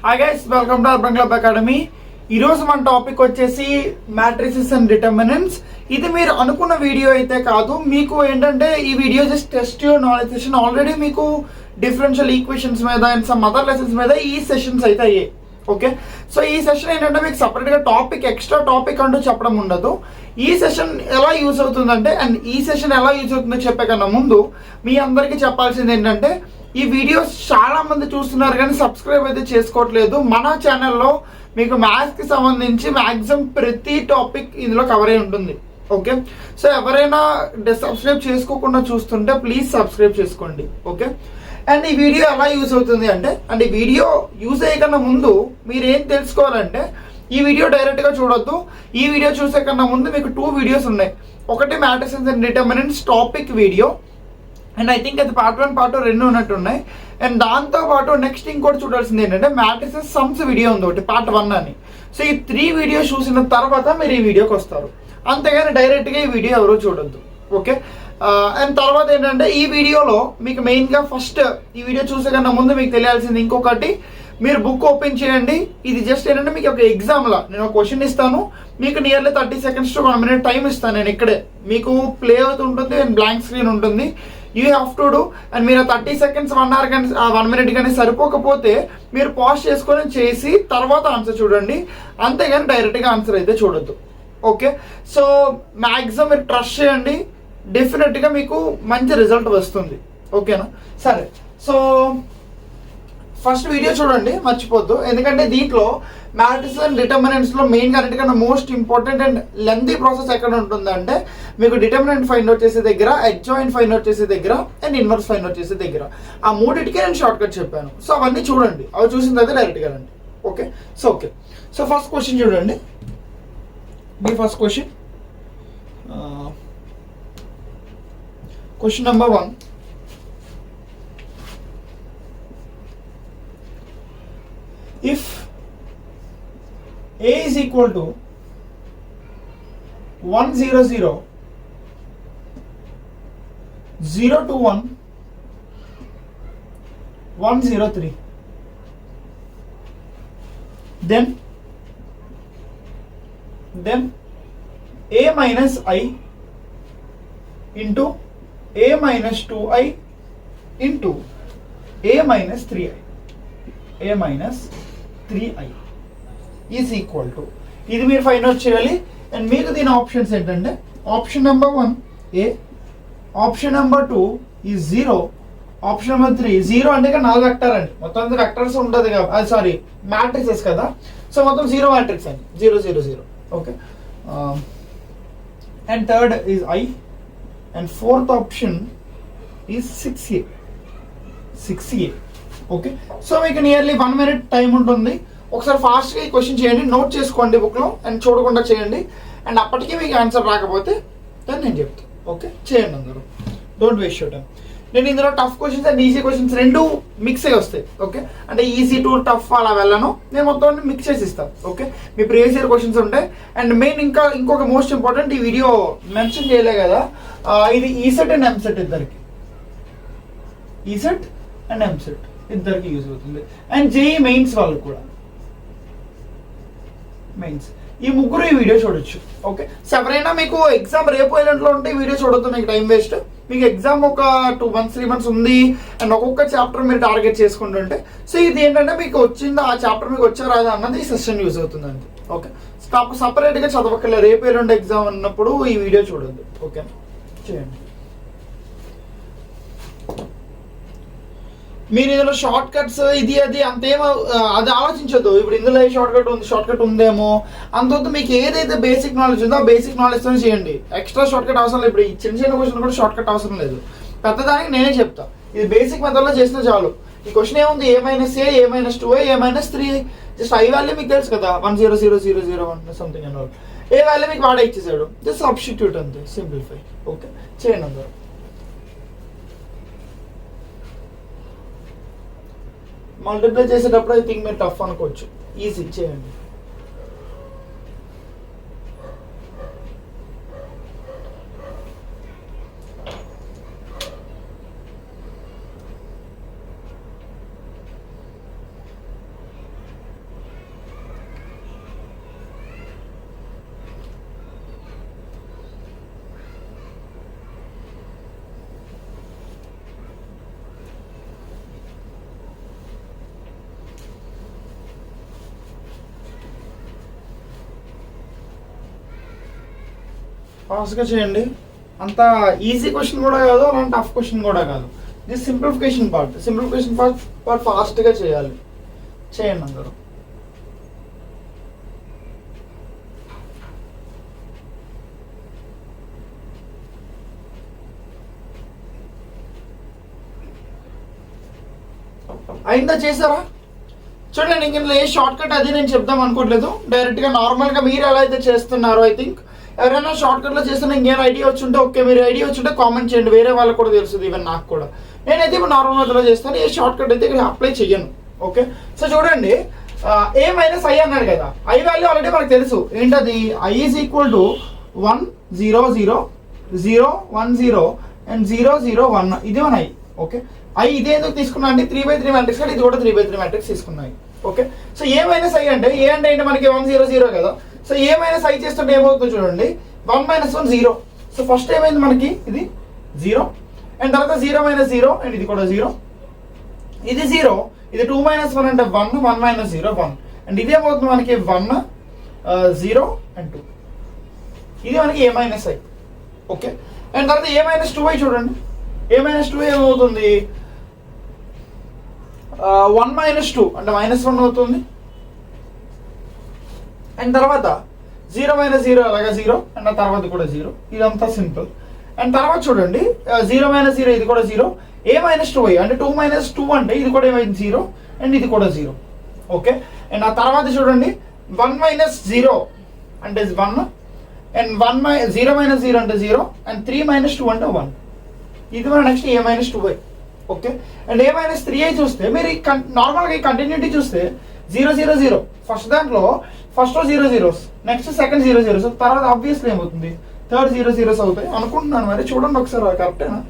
Hi guys, welcome to urban club academy. ఈరోజు మన topic వచ్చేసి మ్యాట్రిసెస్ అండ్ డిటర్మినెంట్స్. ఇది మీరు అనుకున్న వీడియో అయితే కాదు. మీకు ఏంటంటే ఈ video just test your knowledge session. Already మీకు డిఫరెన్షియల్ ఈక్వేషన్స్ మీద అండ్ సమ్ అదర్ లెసన్స్ మీద ఈ సెషన్స్ అయితే అయ్యాయి. ఓకే, సో ఈ సెషన్ ఏంటంటే మీకు సపరేట్గా టాపిక్ ఎక్స్ట్రా టాపిక్ అంటూ చెప్పడం ఉండదు. ఈ సెషన్ ఎలా యూజ్ అవుతుందంటే, అండ్ ఈ సెషన్ ఎలా యూజ్ అవుతుందో చెప్పే కన్నా ముందు మీ అందరికీ చెప్పాల్సింది ఏంటంటే, ఈ వీడియోస్ చాలా మంది చూస్తున్నారు కానీ సబ్స్క్రైబ్ అయితే చేసుకోవట్లేదు. మన ఛానల్లో మీకు మ్యాథ్స్కి సంబంధించి మ్యాక్సిమం ప్రతి టాపిక్ ఇందులో కవర్ అయి ఉంటుంది. ఓకే, సో ఎవరైనా సబ్స్క్రైబ్ చేసుకోకుండా చూస్తుంటే ప్లీజ్ సబ్స్క్రైబ్ చేసుకోండి. ఓకే, అండ్ ఈ వీడియో ఎలా యూజ్ అవుతుంది అంటే, అండ్ ఈ వీడియో యూజ్ అయ్యే కన్నా ముందు మీరు ఏం తెలుసుకోవాలంటే, ఈ వీడియో డైరెక్ట్గా చూడొద్దు. ఈ వీడియో చూసే కన్నా ముందు మీకు 2 వీడియోస్ ఉన్నాయి. ఒకటి matrices and determinants topic video, and I think అది పార్ట్ 1 పార్ట్ 2 రెండు ఉన్నట్టు ఉన్నాయి. అండ్ దాంతోపాటు నెక్స్ట్ ఇంకోటి చూడాల్సింది ఏంటంటే మ్యాట్రిసెస్ సమ్స్ వీడియో ఉంది ఒకటి పార్ట్ 1 అని. సో ఈ 3 వీడియోస్ చూసిన తర్వాత మీరు ఈ వీడియోకి వస్తారు, అంతేగాని డైరెక్ట్గా ఈ వీడియో ఎవరూ చూడొద్దు. ఓకే, అండ్ తర్వాత ఏంటంటే ఈ వీడియోలో మీకు మెయిన్గా ఫస్ట్ ఈ వీడియో చూసే కన్నా ముందు మీకు తెలియాల్సింది ఇంకొకటి, మీరు బుక్ ఓపెన్ చేయండి. ఇది జస్ట్ ఏంటంటే మీకు ఒక ఎగ్జామ్లా నేను ఒక క్వశ్చన్ ఇస్తాను, మీకు nearly 30 seconds to 1 minute time ఇస్తాను. నేను ఇక్కడే మీకు ప్లే అవుతుంటుంది అండ్ బ్లాంక్ స్క్రీన్ ఉంటుంది. You have to do. And మీరు 30 seconds 1 hour కానీ 1 minute కానీ సరిపోకపోతే మీరు పాజ్ చేసుకొని చేసి తర్వాత ఆన్సర్ చూడండి, అంతేగాని డైరెక్ట్గా ఆన్సర్ అయితే చూడొద్దు. ఓకే, సో మ్యాక్సిమం మీరు ట్రస్ట్ చేయండి, డెఫినెట్గా మీకు మంచి రిజల్ట్ వస్తుంది. ఓకేనా? సరే, సో ఫస్ట్ వీడియో చూడండి, మర్చిపోద్దు. ఎందుకంటే దీంట్లో మ్యాట్రిసెస్ అండ్ డిటర్మినెంట్స్లో మెయిన్గా అన్నిటికన్నా most important and lengthy process ఎక్కడ ఉంటుందంటే, మీకు డిటర్మినెంట్ ఫైండ్ అవుట్ చేసే దగ్గర, అడ్జాయింట్ ఫైండ్ అవుట్ చేసే దగ్గర, అండ్ ఇన్వర్స్ ఫైండ్ అవుట్ చేసే దగ్గర. ఆ మూడింటికి నేను షార్ట్ కట్ చెప్పాను. సో అవన్నీ చూడండి, అవి చూసిన తర్వాత డైరెక్ట్గా రండి. ఓకే, సో ఫస్ట్ క్వశ్చన్ చూడండి. మీ first question, question number 1. If A is equal to 100 021 103, then A minus I into A minus 2I into A minus 3I, A minus 3I is equal to, ఇది మీరు find out చేయాలి. And మీకు దీని options ఏంటంటే, option number 1 ఏ, option number 2 ఈ 0, option number 3 0 అంటే 4 vector అండి. మొత్తం వెక్టర్స్ ఉంటుంది కదా, అది సారీ మ్యాట్రిసెస్ కదా. సో మొత్తం 0 మ్యాట్రిక్స్ అండి, 0 0 0. Okay, and third is I, and fourth option is 6A. Okay, so మీకు నియర్లీ 1 minute టైం ఉంటుంది. ఒకసారి ఫాస్ట్గా ఈ క్వశ్చన్ చేయండి, నోట్ చేసుకోండి బుక్లో, అండ్ చూడకుండా చేయండి. అండ్ అప్పటికీ మీకు ఆన్సర్ రాకపోతే దాన్ని నేను చెప్తాను. ఓకే, చేయండి అందరూ, డోంట్ వేస్ట్ యువర్ టైం. నేను ఇందులో tough questions and easy questions రెండు మిక్స్ అయ్యి వస్తాయి. ఓకే, అంటే ఈజీ టు టఫ్ అలా వెళ్ళను, నేను మొత్తం మిక్స్ చేసి ఇస్తాను. ఓకే, మీ ప్రీవియస్ ఇయర్ క్వశ్చన్స్ ఉంటాయి. అండ్ మెయిన్ ఇంకొక మోస్ట్ ఇంపార్టెంట్, ఈ వీడియో మెన్షన్ చేయలే కదా, ఇది ఈసెట్ అండ్ ఎంసెట్ ఇద్దరికి, ఈసెట్ అండ్ ఎంసెట్ ఇద్దరికి యూజ్ అవుతుంది. అండ్ జేఈ మెయిన్స్ వాళ్ళు కూడా, మెయిన్స్ ఈ ముగ్గురు ఈ వీడియో చూడొచ్చు. ఓకే, సో ఎవరైనా మీకు ఎగ్జామ్ రేపు ఎల్లుండిలో ఉంటే ఈ వీడియో చూడొద్దు, మీకు టైం వేస్ట్. మీకు ఎగ్జామ్ ఒక 2 months 3 months ఉంది, అండ్ ఒక్కొక్క చాప్టర్ మీరు టార్గెట్ చేసుకుంటుంటే, సో ఇది ఏంటంటే మీకు వచ్చిందా ఆ చాప్టర్ మీకు వచ్చా రాదా అన్నది ఈ సెషన్ యూజ్ అవుతుందండి. ఓకే, సపరేట్గా చదవక్కర్లేదు, రేపు ఎల్లుండి ఎగ్జామ్ ఉన్నప్పుడు ఈ వీడియో చూడొద్దు. ఓకే, చేయండి. మీరు ఇందులో షార్ట్ కట్స్ ఇది అది అంతేమో అది ఆలోచించొద్దు. ఇప్పుడు ఇందులో షార్ట్ కట్ ఉందేమో అంతవద్దు. మీకు ఏదైతే బేసిక్ నాలెడ్జ్ ఉందో ఆ బేసిక్ నాలెడ్జ్తో చేయండి. ఎక్స్ట్రా షార్ట్ కట్ అవసరం లేదు. ఇప్పుడు ఈ చిన్న క్వశ్చన్ కూడా షార్ట్ కట్ అవసరం లేదు, పెద్దదానికి నేనే చెప్తా. ఇది బేసిక్ మెథడ్లో చేసినా చాలు. ఈ క్వశ్చన్ ఏముంది, A minus A, A minus 2A, A minus 3, just I value మీకు తెలుసు కదా, 1000001 సంథింగ్ అన్న ఏ వాల్యూ మీకు వాడే ఇచ్చేసాడు, జస్ట్ సబ్స్టిట్యూట్ అంతే, సింప్లిఫై. ఓకే, చేయండి అందరూ. మల్టిప్లై చేసేటప్పుడు ఐ థింక్ మీరు టఫ్ అనుకోవచ్చు, ఈజీ చేయండి. ఫాస్ట్గా చేయండి. అంత ఈజీ క్వశ్చన్ కూడా కాదు, అలాంటి టఫ్ క్వశ్చన్ కూడా కాదు. ఇది సింప్లిఫికేషన్ పార్ట్ ఫాస్ట్గా చేయాలి. చేయండి అందరూ. అయిందా, చేసారా? చూడండి, ఇందులో ఏ షార్ట్ కట్ అది నేను చెప్దాం అనుకోవట్లేదు. డైరెక్ట్గా నార్మల్గా మీరు ఎలా అయితే చేస్తున్నారో, ఐ థింక్ ఎవరైనా షార్ట్ కట్లో చేస్తున్నా ఇంకేం ఐడియా వచ్చుంటే ఓకే, మీరు ఐడియా వచ్చుంటే కామెంట్ చేయండి. వేరే వాళ్ళకి కూడా తెలుస్తుంది, ఈవెన్ నాకు కూడా. నేనైతే ఇప్పుడు నార్మల్ మెథడ్లో చేస్తాను, ఏ షార్ట్ కట్ అయితే ఇక్కడ అప్లై చెయ్యను. ఓకే, సో చూడండి, ఏ మైనస్ ఐ అన్నాడు కదా. ఐ వాల్యూ ఆల్రెడీ మనకు తెలుసు. ఏంటది? I is equal to 1 0 0 0 1 0 and 0 0 1. ఇది మన ఐ. ఓకే, ఐ ఇదే ఎందుకు తీసుకున్నా అంటే 3/3 మ్యాట్రిక్స్ కానీ ఇది కూడా 3/3 మ్యాట్రిక్స్ తీసుకున్నాయి. Okay, so A minus I అంటే ఏ అంటే ఏంటి మనకి 1 0 0 కదా. సో ఏ మైనస్ ఐ చేస్తుంటే ఏమవుతుందో చూడండి, 1 - 1 0. సో ఫస్ట్ ఏమైంది మనకి, ఇది 0 అండ్ తర్వాత 0 - 0 అండ్ ఇది కూడా 0, ఇది 0, ఇది 2 - 1 అంటే 1 1 - 0 1 అండ్ ఇది ఏమవుతుంది మనకి 1 0 అండ్ 2. ఇది మనకి ఏ మైనస్ ఐ. ఓకే, అండ్ తర్వాత ఏ మైనస్ 2i చూడండి. ఏ మైనస్ 2 ఏమవుతుంది, 1 - 2 అంటే -1 అవుతుంది. అండ్ తర్వాత 0 - 0 అలాగా 0 అండ్ ఆ తర్వాత కూడా 0. ఇదంతా సింపుల్. అండ్ తర్వాత చూడండి, 0 - 0 ఇది కూడా 0. ఏ -2i అంటే 2 - 2 అంటే ఇది కూడా ఏమైంది 0 అండ్ ఇది కూడా 0. ఓకే, అండ్ ఆ తర్వాత చూడండి 1 - 0 అంటే 1 అండ్ 0 - 0 అంటే 0 అండ్ 3 - 2 అంటే 1. ఇది మన next A -2i. Okay, and A -3i చూస్తే మీరు నార్మల్గా ఈ కంటిన్యూటీ చూస్తే 0 0 0 ఫస్ట్ దాంట్లో first 0 0s, next second 0 0s, తర్వాత ఆబ్వియస్లీ ఏమవుతుంది థర్డ్ 0 0s అవుతాయి అనుకుంటున్నాను. మరి చూడండి ఒకసారి, కరెక్టేనా?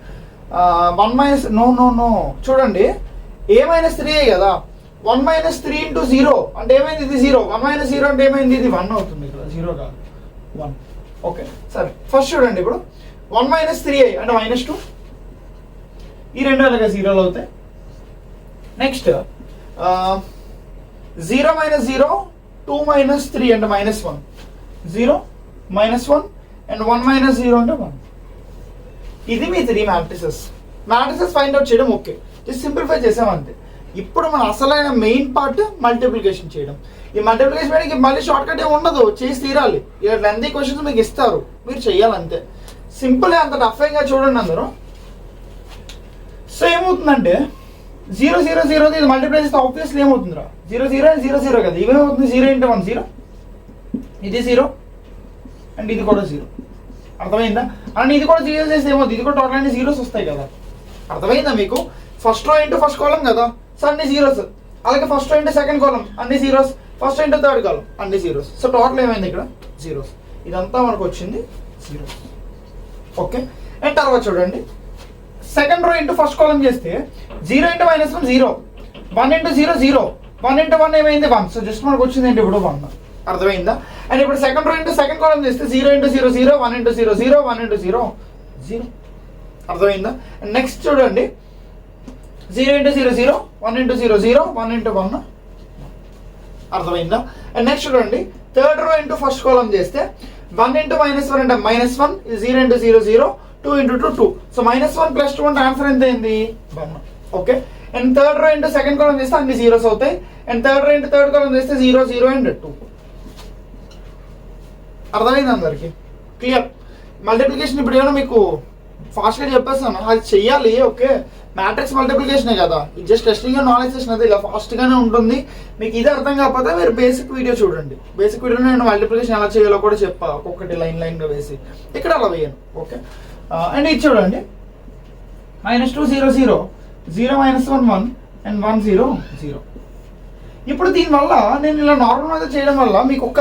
1 - నో చూడండి, ఏ -3i కదా. 1 - 3 × 0 అంటే ఏమైంది, ఇది 0. 1 - 0 అంటే ఏమైంది, ఇది 1 అవుతుంది. ఇక్కడ 0 కాదు 1. ఓకే, సరే ఫస్ట్ చూడండి, ఇప్పుడు 1 - 3i అంటే -2, ఈ రెండు అలాగే 0లు అవుతాయి. నెక్స్ట్ 0 - 0 2 - 3 అంటే -1 0 -1 అండ్ 1 - 0 అంటే 1. ఇది మీ 3 మ్యాట్రిసెస్ ఫైండ్ అవుట్ చేయడం. ఓకే, జస్ట్ సింప్లిఫై చేసాం అంతే. ఇప్పుడు మన అసలైన మెయిన్ పార్ట్ మల్టిప్లికేషన్ చేయడం. ఈ మల్టిప్లికేషన్ చేయడానికి మళ్ళీ షార్ట్ కట్ ఏమి ఉండదు, చేసి తీరాలి. ఇలా లెంతీ క్వశ్చన్స్ మీకు ఇస్తారు, మీరు చెయ్యాలంతే. సింపుల్, అంత టఫ్గా చూడండి అందరూ. సో ఏమవుతుందంటే 0 0 0 ఇది మల్టిప్లై చేస్తే ఆబ్వియస్లీ ఏమవుతుందిరా 0 0 అండ్ 0 0 కదా. ఇవేమవుతుంది 0 × 1 0, ఇది 0 అండ్ ఇది కూడా 0. అర్థమైందా? అండ్ ఇది కూడా 0 చేస్తే ఏమవుతుంది, ఇది కూడా టోటల్ అన్ని 0s వస్తాయి కదా. అర్థమైందా మీకు? ఫస్ట్ రో ఇంటూ ఫస్ట్ కాలం కదా, సో అన్ని 0s. అలాగే first rho into second column అన్ని 0s, ఫస్ట్ ఇంటూ థర్డ్ కాలం అన్ని 0s. సో టోటల్ ఏమైంది ఇక్కడ 0s. ఇదంతా మనకు వచ్చింది 0s. ఓకే, అండ్ తర్వాత చూడండి, సెకండ్ రో ఇంటూ ఫస్ట్ కాలం చేస్తే 0 × -1 0, 1 × 0 0, 1 × 1 ఏమైంది 1. సో జస్ట్ మనకు వచ్చింది ఏంటి ఇప్పుడు 1. అర్థమైందా? అండ్ ఇప్పుడు second rho into second column చేస్తే 0 × 0 0, 1 × 0 0, 1 × 0 0. అర్థమైందా? అండ్ నెక్స్ట్ చూడండి 0 × 0 0, 1 × 0 0, 1 × 1. అర్థమైందా? అండ్ నెక్స్ట్ చూడండి థర్డ్ రో ఇంటూ ఫస్ట్ కాలం చేస్తే 1 × -1 అంటే -1, 0 × 0 0, 2 × 2 2. సో -1 + 2 అంటే ఆన్సర్ ఎంత అయింది 1. Okay, and third rho into second column చేస్తే అన్ని 0s అవుతాయి. And third rho into third కాలం చేస్తే 0 0 అండ్ 2. అర్థమైంది అందరికి? క్లియర్? మల్టిప్లికేషన్ ఇప్పుడు ఏమైనా మీకు ఫాస్ట్గా చెప్పేస్తాను, అది చెయ్యాలి. ఓకే, మ్యాట్రిక్స్ మల్టిప్లికేషనే కదా, ఇది జస్ట్ టెస్టింగ్ నాలెడ్జ్ సెషన్ అది ఇలా ఫాస్ట్గానే ఉంటుంది. మీకు ఇది అర్థం కాకపోతే మీరు బేసిక్ వీడియో చూడండి. బేసిక్ వీడియోలో నేను మల్టిప్లికేషన్ ఎలా చేయాలో కూడా చెప్పా, ఒక్కొక్కటి లైన్గా వేసి. ఇక్కడ అలా వేయను. ఓకే, అండ్ ఇది చూడండి -2 0 0, 0 - 1 1 అండ్ 1 0 0. ఇప్పుడు దీనివల్ల నేను ఇలా నార్మల్గా చేయడం వల్ల మీకు ఒక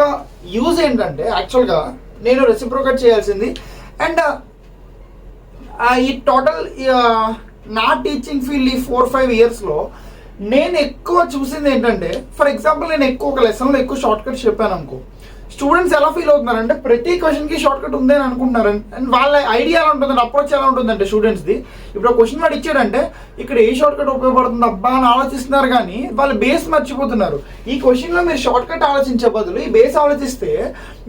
యూజ్ ఏంటంటే, యాక్చువల్గా నేను రెసిప్రోకేట్ చేయాల్సింది. అండ్ ఈ టోటల్ నా టీచింగ్ ఫీల్డ్ ఈ 4-5 ఇయర్స్లో నేను ఎక్కువ చూసింది ఏంటంటే, ఫర్ ఎగ్జాంపుల్ నేను ఎక్కువ ఒక లెసన్లో ఎక్కువ షార్ట్ కట్స్ చెప్పాను అనుకో. స్టూడెంట్స్ ఎలా ఫీల్ అవుతున్నారంటే ప్రతి క్వశ్చన్కి షార్ట్ కట్ ఉంది అని అనుకుంటున్నారు. అండ్ వాళ్ళ ఐడియా ఎలా ఉంటుందంటే, అప్రోచ్ ఎలా ఉంటుందంటే స్టూడెంట్స్ది, ఇప్పుడు క్వశ్చన్ వాడు ఇచ్చాడంటే ఇక్కడ ఏ షార్ట్ కట్ ఉపయోగపడుతుంది అబ్బా అని ఆలోచిస్తున్నారు, కానీ వాళ్ళు బేస్ మర్చిపోతున్నారు. ఈ క్వశ్చన్లో మీరు షార్ట్ కట్ ఆలోచించే బదులు ఈ బేస్ ఆలోచిస్తే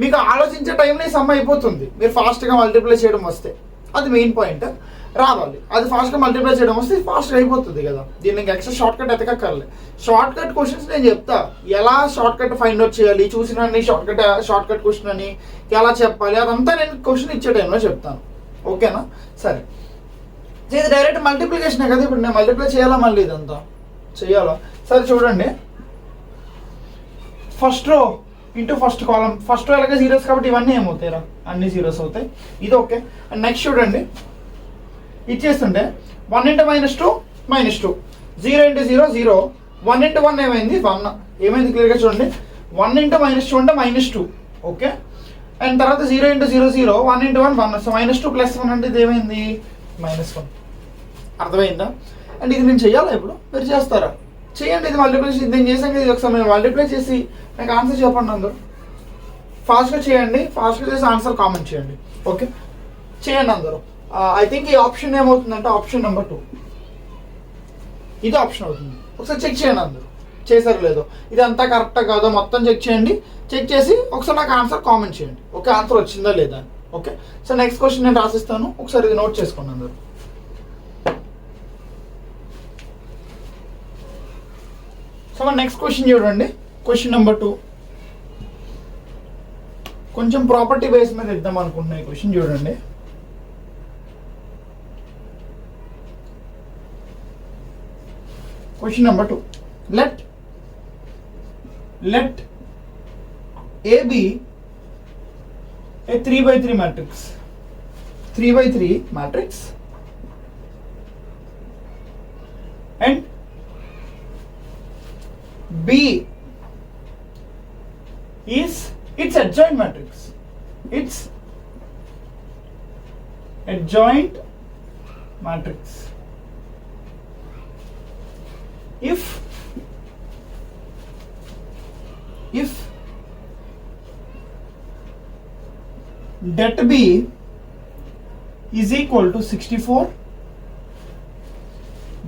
మీకు ఆలోచించే టైంలో ఈ సమ్ అయిపోతుంది. మీరు ఫాస్ట్గా మల్టిప్లై చేయడం వస్తే అది మెయిన్ పాయింట్ రావాలి. అది ఫాస్ట్గా మల్టిప్లై చేయడం వస్తే ఫాస్ట్గా అయిపోతుంది కదా. దీనికి ఎక్స్ట్రా షార్ట్ కట్ ఎతకక్కర్లే. షార్ట్ కట్ క్వశ్చన్స్ నేను చెప్తా, ఎలా షార్ట్ కట్ ఫైండ్ అవుట్ చేయాలి, చూసిన షార్ట్ కట్ క్వశ్చన్ అని ఎలా చెప్పాలి, అదంతా నేను క్వశ్చన్ ఇచ్చే టైంలో చెప్తాను. ఓకేనా? సరే, ఇది డైరెక్ట్ మల్టిప్లికేషనే కదా. ఇప్పుడు నేను మల్టిప్లై చేయాలా, మళ్ళీ ఇదంతా చేయాలా? సరే చూడండి, ఫస్ట్ రో ఇంటూ ఫస్ట్ కాలం. ఫస్ట్ రో అలాగే జీరోస్ కాబట్టి ఇవన్నీ ఏమవుతాయిరా, అన్ని జీరోస్ అవుతాయి. ఇది ఓకే. అండ్ నెక్స్ట్ చూడండి, ఇచ్చేస్తుంటే 1 × -2 -2, 0 × 0 0, 1 × 1 ఏమైంది 1. ఏమైంది క్లియర్గా చూడండి, 1 × -2 అంటే -2. ఓకే. అండ్ తర్వాత 0 × 0 0, 1 × 1 1. సో -2 + 1 అంటే ఇది ఏమైంది -1. అర్థమైందా? అండ్ ఇది నేను చెయ్యాలా, ఇప్పుడు మీరు చేస్తారా? చేయండి. ఇది మల్టిప్లికేషన్ నేను చేసాం కదా, ఇది ఒకసారి మీరు మల్టిప్లై చేసి నాకు ఆన్సర్ చెప్పండి. అందరూ ఫాస్ట్గా చేయండి, ఫాస్ట్గా చేసి ఆన్సర్ కామెంట్ చేయండి. ఓకే, చేయండి అందరూ. ఐ థింక్ ఈ ఆప్షన్ ఏమవుతుందంటే ఆప్షన్ నెంబర్ 2 ఇది ఆప్షన్ అవుతుంది. ఒకసారి చెక్ చేయండి అందరూ, చేశారు లేదో, ఇది అంతా కరెక్టా కాదో మొత్తం చెక్ చేయండి. చెక్ చేసి ఒకసారి నాకు ఆన్సర్ కామెంట్ చేయండి. ఓకే, ఆన్సర్ వచ్చిందా లేదా. ఓకే, సో నెక్స్ట్ క్వశ్చన్ నేను రాసిస్తాను, ఒకసారి ఇది నోట్ చేసుకోండి అందరూ. సో మన నెక్స్ట్ క్వశ్చన్ చూడండి, క్వశ్చన్ నెంబర్ 2. కొంచెం ప్రాపర్టీ బేస్ మీద ఇద్దాం అనుకుంటున్నా ఈ క్వశ్చన్. చూడండి, question number 2. Let A be a 3×3 matrix. 3×3 matrix and B is its adjoint matrix. Its adjoint matrix. If det B is equal to 64,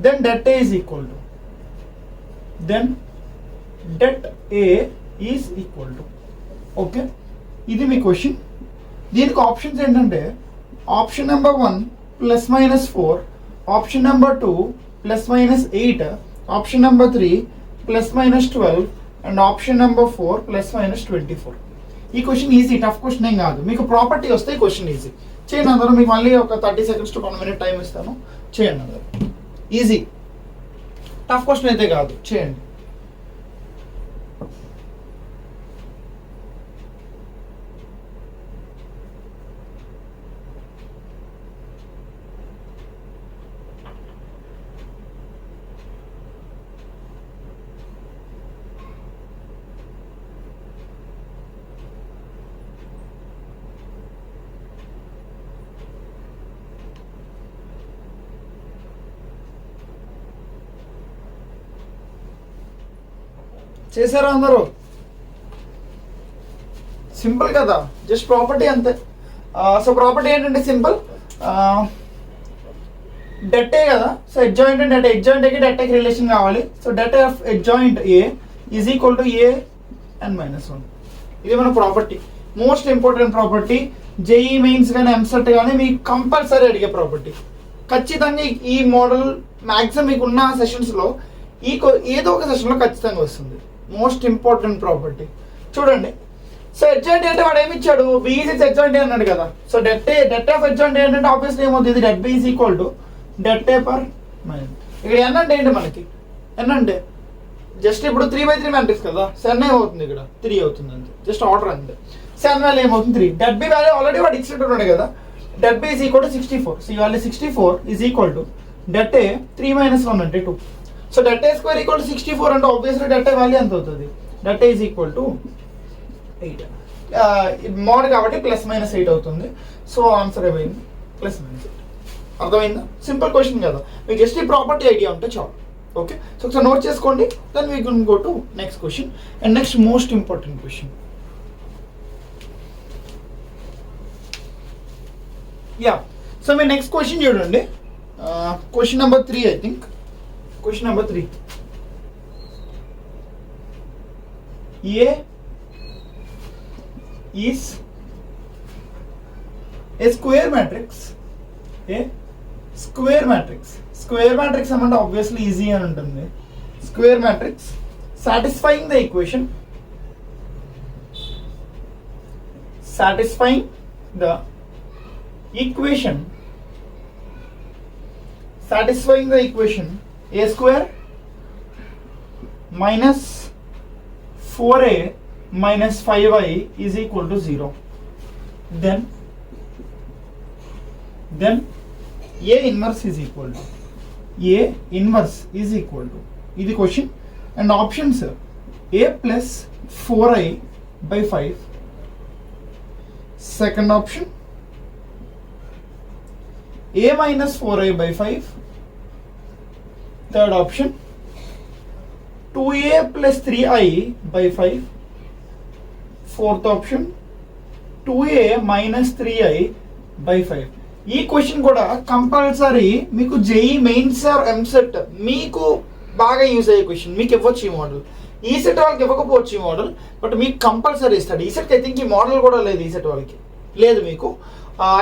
then det A is equal to, okay. ఇది మీ question. దీనికి options ఏంటంటే option number 1 +-4, option number 2 +-8, option number 3 +-12 and option number 4 +-24. ఈ question easy, tough question ఏం కాదు. మీకు property వస్తే ఈ question easy. చేయండి అందరూ, మీకు మళ్ళీ ఒక 30 seconds to 1 minute టైం ఇస్తాను. చేయండి అందరూ, ఈజీ, టఫ్ క్వశ్చన్ అయితే కాదు. చేయండి. చేశారా అందరూ? సింపుల్ కదా, జస్ట్ ప్రాపర్టీ అంతే. సో ప్రాపర్టీ ఏంటంటే సింపుల్, డెట్ ఏ కదా. So adjoint and debt, adjoint ఏకి డెట్ ఏకి రిలేషన్ కావాలి. So det of adjoint A is equal to A n -1. ఇది మన property, most important property. JEE mains కానీ ఎంసెట్ కానీ మీకు కంపల్సరీ అడిగే ప్రాపర్టీ. ఖచ్చితంగా ఈ మోడల్ మ్యాక్సిమం మీకు ఉన్న సెషన్స్లో ఏదో ఒక సెషన్లో ఖచ్చితంగా వస్తుంది. Most important property. చూడండి, సో అడ్జాయింట్ అంటే వాడు ఏమి ఇచ్చాడు, B is its adjoint అన్నాడు కదా. సో డెట్ ఆఫ్ అడ్జాయింట్ ఏంటంటే ఆబ్వియస్లీ ఏమవుతుంది, debt B is equal to debt A per -. ఇక్కడ n అంటే ఏంటి మనకి, n అంటే జస్ట్ ఇప్పుడు 3/3 మ్యాట్రిక్స్ కదా. సో n ఏమవుతుంది, ఇక్కడ 3 అవుతుంది అంతే, జస్ట్ ఆర్డర్ అంతే. సో n వాల్యూ ఏమవుతుంది 3. డెట్ B వాల్యూ ఆల్రెడీ వాడు ఇచ్చినట్టున్నాడు కదా. Debt B is equal to 64. So ఇవాళ 64 is equal to debt A 3 - 1 అంటే 2. So det A square equal to 64 అంటే ఆబ్వియస్లీ డెట్ A వాల్యూ ఎంత అవుతుంది, debt A is equal to 8. Mode కాబట్టి +-8 అవుతుంది. So answer ఏమైంది +-8. అర్థమైందా? సింపుల్ క్వశ్చన్ కదా, మీకు జస్ట్ ఈ ప్రాపర్టీ ఐడియా ఉంటే చాలు. ఓకే, సో ఒకసారి నోట్ చేసుకోండి. Then we can go to next question. And next most important question. Yeah, so మీ నెక్స్ట్ క్వశ్చన్ చూడండి. Question number 3 I think. Question number 3. A is a square matrix. A square matrix. Square matrix అంటే obviously easy అని ఉంటుంది. Square matrix satisfying the equation, satisfying the equation a square minus 4a minus 5i is equal to 0. Then a inverse is equal to ఇది question. And options a plus 4i by 5. Second option a minus 4i by 5. Third option 2a plus 3i by 5. Fourth option 2a minus 3i by 5. ఈ question కూడా compulsory మీకు JEE Mains or EAMCET మీకు బాగా use అయ్యే question. మీకు ఇవ్వచ్చు ఈ model, ఈ సెట్ వాళ్ళకి ఇవ్వకపోవచ్చు ఈ మోడల్, బట్ మీకు కంపల్సరీ ఇస్తాడు. ఈ సెట్కి ఐ థింక్ ఈ మోడల్ కూడా లేదు, ఈ సెట్ వాళ్ళకి లేదు. మీకు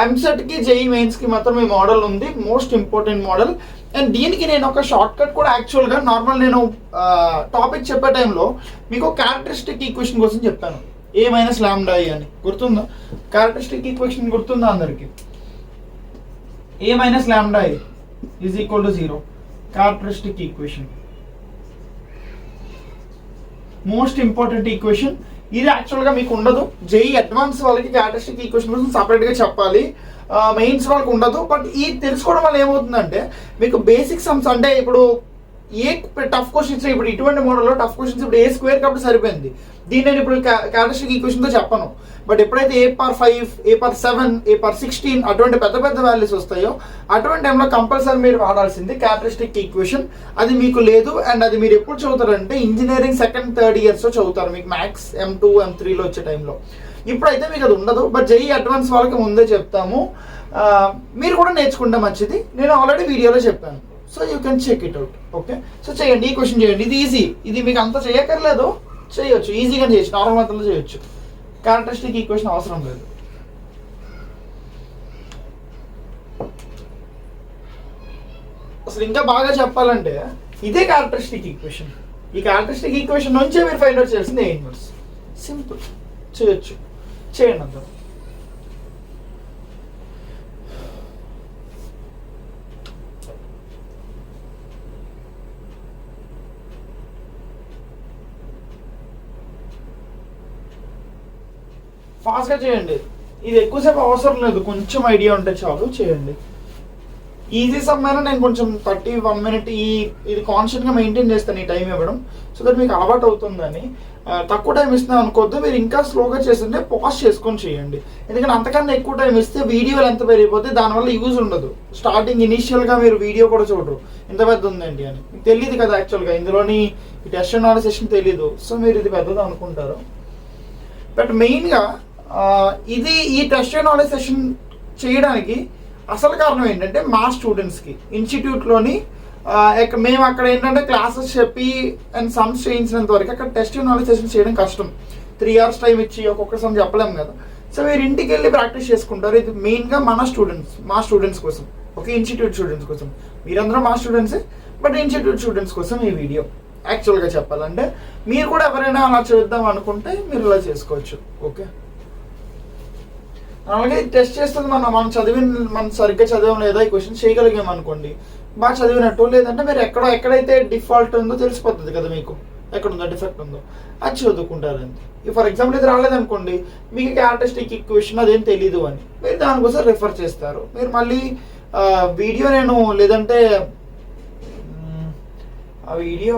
ఎంసెట్కి జేఈ మెయిన్స్కి మాత్రం ఈ మోడల్ ఉంది, మోస్ట్ ఇంపార్టెంట్ మోడల్. అండ్ దీనికి నేను ఒక షార్ట్ కట్ కూడా యాక్చువల్గా నార్మల్ నేను టాపిక్ చెప్పే టైంలో మీకు క్యారెక్టరిస్టిక్ ఈక్వేషన్ కోసం చెప్పాను, ఏ మైనస్ లాంబ్డా ఐ అని. గుర్తుందా? క్యారెక్టరిస్టిక్ ఈక్వేషన్ గుర్తుందా అందరికి? A minus lambda I is equal to 0. Characteristic equation most important equation. ఇది యాక్చువల్గా మీకు ఉండదు. జేఈ అడ్వాన్స్ వాళ్ళకి క్యారెక్టరిస్టిక్ ఈక్వేషన్ కోసం సపరేట్గా చెప్పాలి, మెయిన్స్ వాళ్ళకి ఉండదు. బట్ ఈ తెలుసుకోవడం వల్ల ఏమవుతుందంటే మీకు బేసిక్ సమ్స్ అంటే ఇప్పుడు ఏ టఫ్ క్వశ్చన్స్, ఇప్పుడు ఇటువంటి మోడల్లో టఫ్ క్వశ్చన్స్ ఇప్పుడు ఏ స్క్వేర్ కాబట్టి సరిపోయింది. దీన్ని నేను ఇప్పుడు క్యారెక్టరిస్టిక్ ఈక్వేషన్తో చెప్పను. బట్ ఎప్పుడైతే ఏ పవర్ 5, ఏ పవర్ 7, ఏ పవర్ 16 అటువంటి పెద్ద పెద్ద వాల్యూస్ వస్తాయో అటువంటి టైంలో కంపల్సరీ మీరు వాడాల్సింది క్యారెక్టరిస్టిక్ ఈక్వేషన్. అది మీకు లేదు. అండ్ అది మీరు ఎప్పుడు చదువుతారంటే ఇంజనీరింగ్ సెకండ్ థర్డ్ ఇయర్స్లో చదువుతారు, మీకు మ్యాథ్స్ M2 M3లో వచ్చే టైంలో. ఇప్పుడైతే మీకు అది ఉండదు. బట్ జేఈ అడ్వాన్స్ వాళ్ళకి ముందే చెప్తాము, మీరు కూడా నేర్చుకుంటే మంచిది. నేను ఆల్రెడీ వీడియోలో చెప్పాను, so you can check it out. Okay, so చేయండి, ఈ క్వశ్చన్ చేయండి. ఇది ఈజీ, ఇది మీకు అంత చేయక్కర్లేదు, చేయొచ్చు, ఈజీగా చేయొచ్చు, నార్మల్ మెథడ్లో చేయొచ్చు. క్యారెక్టరిస్టిక్ ఈక్వేషన్ అవసరం లేదు. అసలు ఇంకా బాగా చెప్పాలంటే ఇదే క్యారెక్టరిస్టిక్ ఈక్వేషన్. ఈ క్యారెక్టరిస్టిక్ ఈక్వేషన్ నుంచే మీరు ఫైండ్ అవుట్ చేయాల్సింది ఏ ఇన్వర్స్. సింపుల్, చేయొచ్చు, చేయండి అందరూ. ఫాస్ట్గా చేయండి, ఇది ఎక్కువసేపు అవసరం లేదు, కొంచెం ఐడియా ఉంటే చాలు, చేయండి. ఈజీ సమ్ అయినా నేను కొంచెం 31 minute ఇది కాన్స్టెంట్గా మెయింటైన్ చేస్తాను, ఈ టైం ఇవ్వడం, సో దట్ మీకు అలవాటు అవుతుందని. తక్కువ టైం ఇస్తున్నాం అనుకోద్దు, మీరు ఇంకా స్లోగా చేస్తుంటే పాజ్ చేసుకొని చేయండి. ఎందుకంటే అంతకన్నా ఎక్కువ టైం ఇస్తే వీడియోలు ఎంత పెరిగిపోతే దానివల్ల యూజ్ ఉండదు. స్టార్టింగ్ ఇనీషియల్గా మీరు వీడియో కూడా చూడరు, ఇంత పెద్ద ఉందండి అని. మీకు తెలియదు కదా యాక్చువల్గా, ఇందులోని ఈ టెస్ట్ అనాలిసిస్ సెషన్ తెలీదు, సో మీరు ఇది పెద్దది అనుకుంటారు. బట్ మెయిన్గా ఇది ఈ టెస్ట్ నాలెడ్జ్ సెషన్ చేయడానికి అసలు కారణం ఏంటంటే మా స్టూడెంట్స్కి ఇన్స్టిట్యూట్లోని మేము అక్కడ ఏంటంటే క్లాసెస్ చెప్పి అండ్ సమ్స్ చేయించినంత వరకు అక్కడ టెస్ట్ నాలెడ్జ్ సెషన్ చేయడం కష్టం. 3 hours టైం ఇచ్చి ఒక్కొక్క సమ్ చెప్పలేము కదా. సో మీరు ఇంటికి వెళ్ళి ప్రాక్టీస్ చేసుకుంటారు. ఇది మెయిన్గా మా స్టూడెంట్స్ కోసం, ఓకే, ఇన్స్టిట్యూట్ స్టూడెంట్స్ కోసం. మీరందరూ మా స్టూడెంట్సే, బట్ ఇన్స్టిట్యూట్ స్టూడెంట్స్ కోసం ఈ వీడియో. యాక్చువల్గా చెప్పాలంటే మీరు కూడా ఎవరైనా అలా చేద్దాం అనుకుంటే మీరు ఇలా చేసుకోవచ్చు. ఓకే, అలాగే టెస్ట్ చేస్తుంది మనం సరిగ్గా చదివాం లేదా ఈ క్వశ్చన్ చేయగలిగాం అనుకోండి, బాగా చదివినట్టు. లేదంటే మీరు ఎక్కడైతే డిఫాల్ట్ ఉందో తెలిసిపోతుంది కదా, మీకు ఎక్కడుందో డిఫెక్ట్ ఉందో అది చదువుకుంటారండి. ఫర్ ఎగ్జాంపుల్ ఇది రాలేదనుకోండి, మీకు క్యారెక్టరిస్టిక్ ఈక్వేషన్ అదేం తెలీదు అని మీరు దానికోసం రిఫర్ చేస్తారు. మీరు మళ్ళీ వీడియో లేదంటే ఆ వీడియో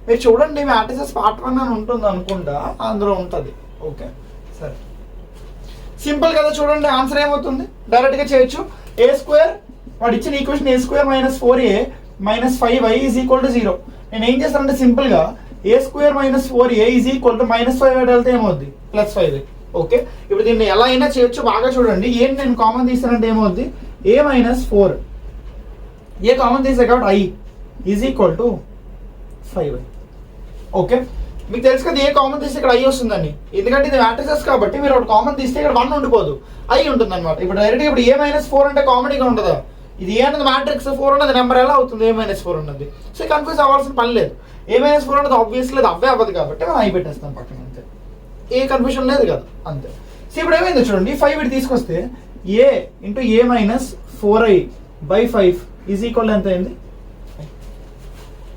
మీరు చూడండి, మ్యాట్రిసెస్ పార్ట్ 1 అని ఉంటుంది అనుకుంటా, అందులో ఉంటుంది. ఓకే, సరే, సింపుల్ కదా. చూడండి ఆన్సర్ ఏమవుతుంది, డైరెక్ట్గా చేయొచ్చు. ఏ స్క్వేర్, వాడు ఇచ్చిన equation A square minus 4a minus 5i is equal to 0. నేను ఏం చేస్తానంటే సింపుల్గా A square minus 4a is equal to -5 వెళ్తే ఏమవుద్ది, +5. ఓకే, ఇప్పుడు దీన్ని ఎలా అయినా చేయొచ్చు. బాగా చూడండి, ఏం నేను కామన్ తీస్తానంటే ఏమవుద్ది, a మైనస్ 4, ఏ కామన్ తీసే కాబట్టి i is equal to 5i. Okay, మీకు తెలుసు కదా ఏ కామన్ తీస్తే ఇక్కడ i వస్తుందండి, ఎందుకంటే ఇది మ్యాట్రిసెస్ కాబట్టి మీరు ఒకటి కామన్ తీస్తే ఇక్కడ 1 ఉండిపోదు, i ఉంటుంది అనమాట. ఇప్పుడు డైరెక్ట్గా ఇప్పుడు a మైనస్ 4 అంటే కామన్గా ఉంటుందా, ఇది ఏ అనేది మ్యాట్రిక్స్, 4 అనేది నెంబర్ ఎలా అవుతుంది, a మైనస్ 4 ఉన్నది. సో కన్ఫ్యూజ్ అవ్వాల్సిన పని లేదు, a మైనస్ 4 అనేది ఆబ్వియస్లీ అది అవే అవ్వదు కాబట్టి మనం i పెట్టేస్తాం పక్కన, అంతే, ఏ కన్ఫ్యూషన్ లేదు కదా, అంతే. సో ఇప్పుడు ఏమైంది చూడండి, 5 ఇటు తీసుకొస్తే a into a minus 4i by 5 is equal ఎంత అయింది.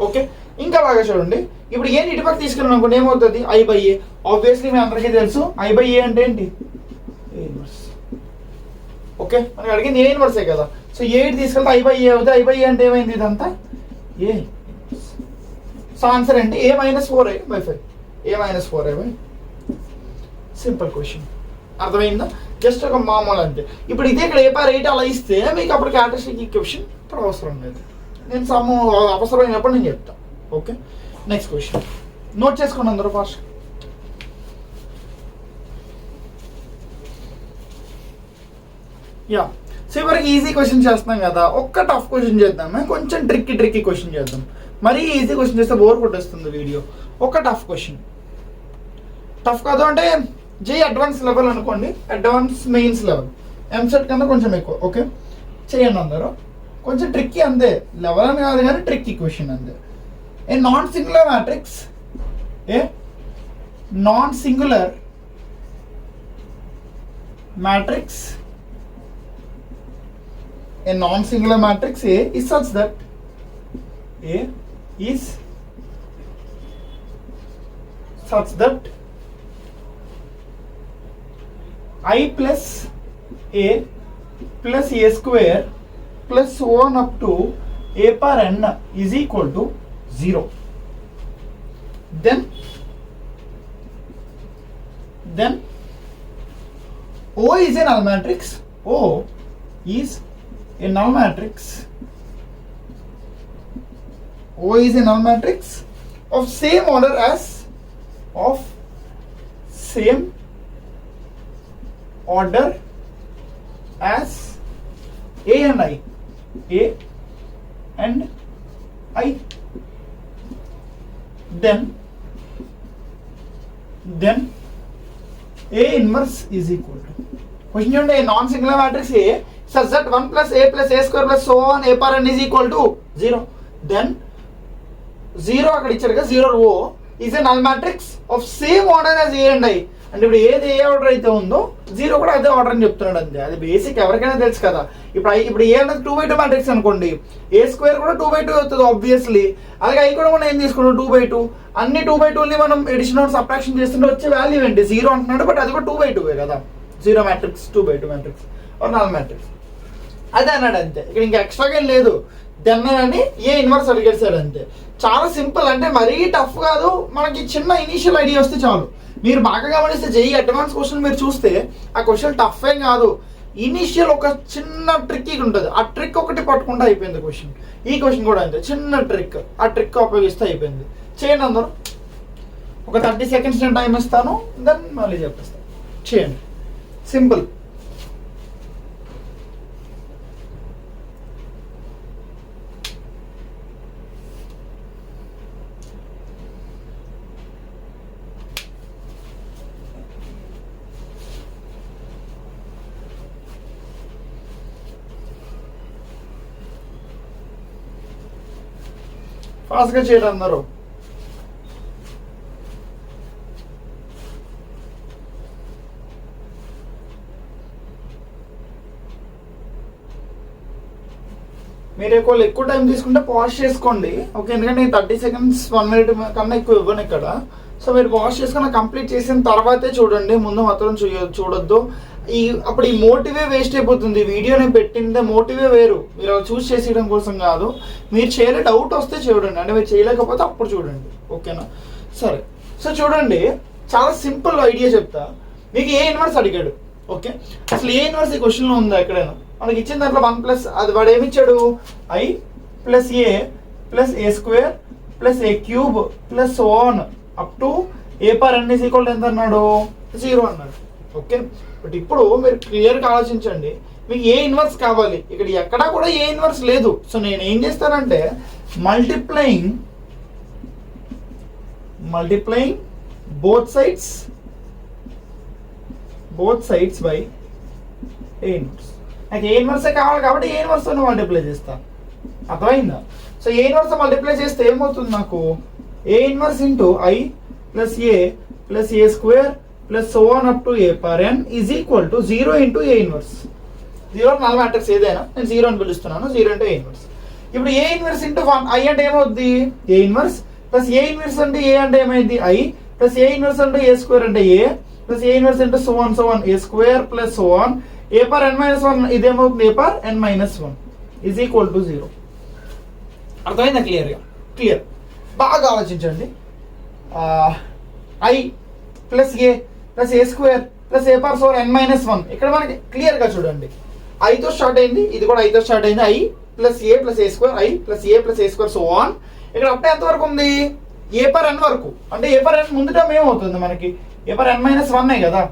ఓకే, ఇంకా బాగా చూడండి, ఇప్పుడు ఏ ఇటు పక్క తీసుకెళ్ళాను అనుకోండి ఏమవుతుంది, i బై ఏ. ఆబ్వియస్లీ మీ అందరికీ తెలుసు i బై ఏ అంటే ఏంటి, a ఇన్వర్స్. ఓకే, మనకి అడిగింది ఏ ఇన్వర్సే కదా, సో ఏ ఇటు తీసుకెళ్తే i బై ఏ అవుతుంది, i బై ఏ అంటే ఏమైంది ఇదంతా ఏ. సో ఆన్సర్ ఏంటి, a minus 4i by 5, a minus 4i by. Simple question, అర్థమైందా, జస్ట్ ఒక మామూలు అంతే. ఇప్పుడు ఇదే ఇక్కడ a/8 అలా ఇస్తే మీకు అప్పుడు క్యారెక్టరిస్టిక్ ఈక్వేషన్ ఇప్పుడు అవసరం లేదు, నేను అవసరమైనప్పుడు నేను చెప్తాను. ఓకే, నెక్స్ట్ క్వశ్చన్ నోట్ చేసుకోండి అందరూ ఫాస్ట్. యా, సో ఇవరకు ఈజీ క్వశ్చన్ చేస్తున్నాం కదా, ఒక్క టఫ్ క్వశ్చన్ చేద్దాం, కొంచెం ట్రిక్కీ క్వశ్చన్ చేద్దాం. మరీ ఈజీ క్వశ్చన్ చేస్తే బోర్ కొట్టేస్తుంది వీడియో. ఒక టఫ్ క్వశ్చన్, టఫ్ కాదు అంటే జే అడ్వాన్స్ లెవెల్ అనుకోండి, అడ్వాన్స్ మెయిన్స్ లెవెల్, ఎంసెట్ కన్నా కొంచెం ఎక్కువ. ఓకే, చేయండి అందరూ, కొంచెం ట్రిక్కీ అంతే, లెవెల్ అని కాదు కానీ ట్రిక్కీ క్వశ్చన్ అంతే. A non singular matrix, a non singular matrix, a non-singular matrix A is such that A is such that I plus A plus A square plus so on up to A power n is equal to 0. Then O is a null matrix. O is a null matrix. O is a null matrix of same order as A and I. A and I. Then A inverse is equal to. Question on a non-singular matrix A such that 1 plus A plus A square plus so on A power n is equal to 0. Then 0 అక్కడ ఇచ్చారు కదా, 0 O is a null matrix of same order as A and I. అంటే ఇప్పుడు ఏది ఏ order అయితే ఉందో 0 కూడా అదే ఆర్డర్ అని చెప్తున్నాడు అంతే, అది బేసిక్ ఎవరికైనా తెలుసు కదా. ఇప్పుడు ఏ అనేది 2/2 మ్యాట్రిక్స్ అనుకోండి, A స్క్వేర్ కూడా 2/2 అవుతుంది ఆబ్వియస్లీ, అలాగే I కూడా మనం ఏం తీసుకున్నాం 2/2. అన్ని 2/2ని మనం ఎడిషన్ ఆర్ సబ్ట్రాక్షన్ చేస్తుంటే వచ్చే వాల్యూ ఏంటి 0 అంటున్నాడు, బట్ అది కూడా 2/2 కదా, 0 matrix 2/2 matrix or null matrix అదే అన్నాడు అంతే. ఇక్కడ ఇంకా ఎక్స్ట్రాగా ఏం లేదు, దెన్ అని ఏ ఇన్వర్స్ అడిగేసాడు అంతే. చాలా సింపుల్, అంటే మరీ టఫ్ కాదు, మనకి చిన్న ఇనీషియల్ ఐడియా వస్తే చాలు. మీరు బాగా గమనిస్తే జేఈ అడ్వాన్స్ క్వశ్చన్ మీరు చూస్తే ఆ క్వశ్చన్ టఫ్ ఏం కాదు, ఇనీషియల్ ఒక చిన్న ట్రిక్ ఉంటుంది, ఆ ట్రిక్ ఒకటి పట్టుకుంటే అయిపోయింది క్వశ్చన్. ఈ క్వశ్చన్ కూడా అంతే, చిన్న ట్రిక్, ఆ ట్రిక్ ఉపయోగిస్తే అయిపోయింది. చేయండి అందరూ, ఒక 30 సెకండ్స్ నేను టైం ఇస్తాను, దెన్ మళ్ళీ చెప్పేస్తాను, చేయండి, సింపుల్. ఫాస్ట్గా చేయడం అందరూ. మీరు ఎక్కువ టైం తీసుకుంటే పాజ్ చేసుకోండి, ఓకే, ఎందుకంటే 30 సెకండ్స్ 1 మినిట్ కన్నా ఎక్కువ ఇవ్వను ఇక్కడ. సో మీరు పాజ్ చేసుకుని కంప్లీట్ చేసిన తర్వాతే చూడండి, ముందు మాత్రం చూడొద్దు. అప్పుడు ఈ మోటివే వేస్ట్ అయిపోతుంది. వీడియో నేను పెట్టిందే మోటివే వేరు, మీరు అలా చూస్ చేసేయడం కోసం కాదు. మీరు చేయలే డౌట్ వస్తే చూడండి, అంటే మీరు చేయలేకపోతే అప్పుడు చూడండి, ఓకేనా. సరే, సో చూడండి, చాలా సింపుల్ ఐడియా చెప్తా. మీకు ఏ ఇన్వర్స్ అడిగాడు, ఓకే, అసలు ఏ ఇన్వర్స్ ఈ క్వశ్చన్లో ఉందా ఎక్కడైనా? మనకి ఇచ్చిన దాంట్లో 1 ప్లస్ అది వాడు ఏమిచ్చాడు, I plus A plus A square plus A cube plus 1 up to A power n is equal ఎంత అన్నాడు, 0 అన్నాడు. ఓకే. బట్ ఇప్పుడు మీరు క్లియర్గా ఆలోచించండి, మీకు ఏ ఇన్వర్స్ కావాలి, ఇక్కడ ఎక్కడా కూడా ఏ ఇన్వర్స్ లేదు. సో నేను ఏం చేస్తానంటే multiplying both sides by A inverse. నాకు ఏ ఇన్వర్సే కావాలి కాబట్టి ఏ ఇన్వర్స్ మల్టిప్లై చేస్తాను. అర్థమైందా? సో ఏ ఇన్వర్స్ మల్టిప్లై చేస్తే ఏమవుతుంది, నాకు A inverse into I plus A square plus so on up to A per N is equal to 0 into A inverse. 0 null matrix ఏదైనా నేను 0 అని పిలుస్తున్నాను, 0 ఇంటూ ఏ ఇన్వర్స్. ఇప్పుడు ఏ ఇన్వర్స్ ఇంటూ 1 ఐ అంటే ఏమవుద్ది, ఏ ఇన్వర్స్ ప్లస్ ఏ ఇన్వర్స్ అంటే A అంటే ఏమైంది ఐ ప్లస్ ఏ ఇన్వర్స్ అంటే ఏ స్క్వేర్ అంటే ఏ ప్లస్ ఏ ఇన్వర్స్ అంటే so on A square plus so on A per N minus 1 ఇదేమవుతుంది A per N minus 1 is equal to 0. అర్థమైందా? Clear. బాగా ఆలోచించండి. I plus A square plus A per four N minus 1 ఇక్కడ మనకి క్లియర్గా చూడండి, ఐతో start అయింది, ఇది కూడా ఐతో స్టార్ట్ అయింది. I plus A square I plus A square so on. ఇక్కడ అప్పుడే ఎంతవరకు ఉంది, ఏ పర్ ఎన్ వరకు. అంటే ఏ పర్ ఎన్ ముందు టర్మ్ ఏమవుతుంది మనకి, ఏ పర్ ఎన్ మైనస్ 1 కదా.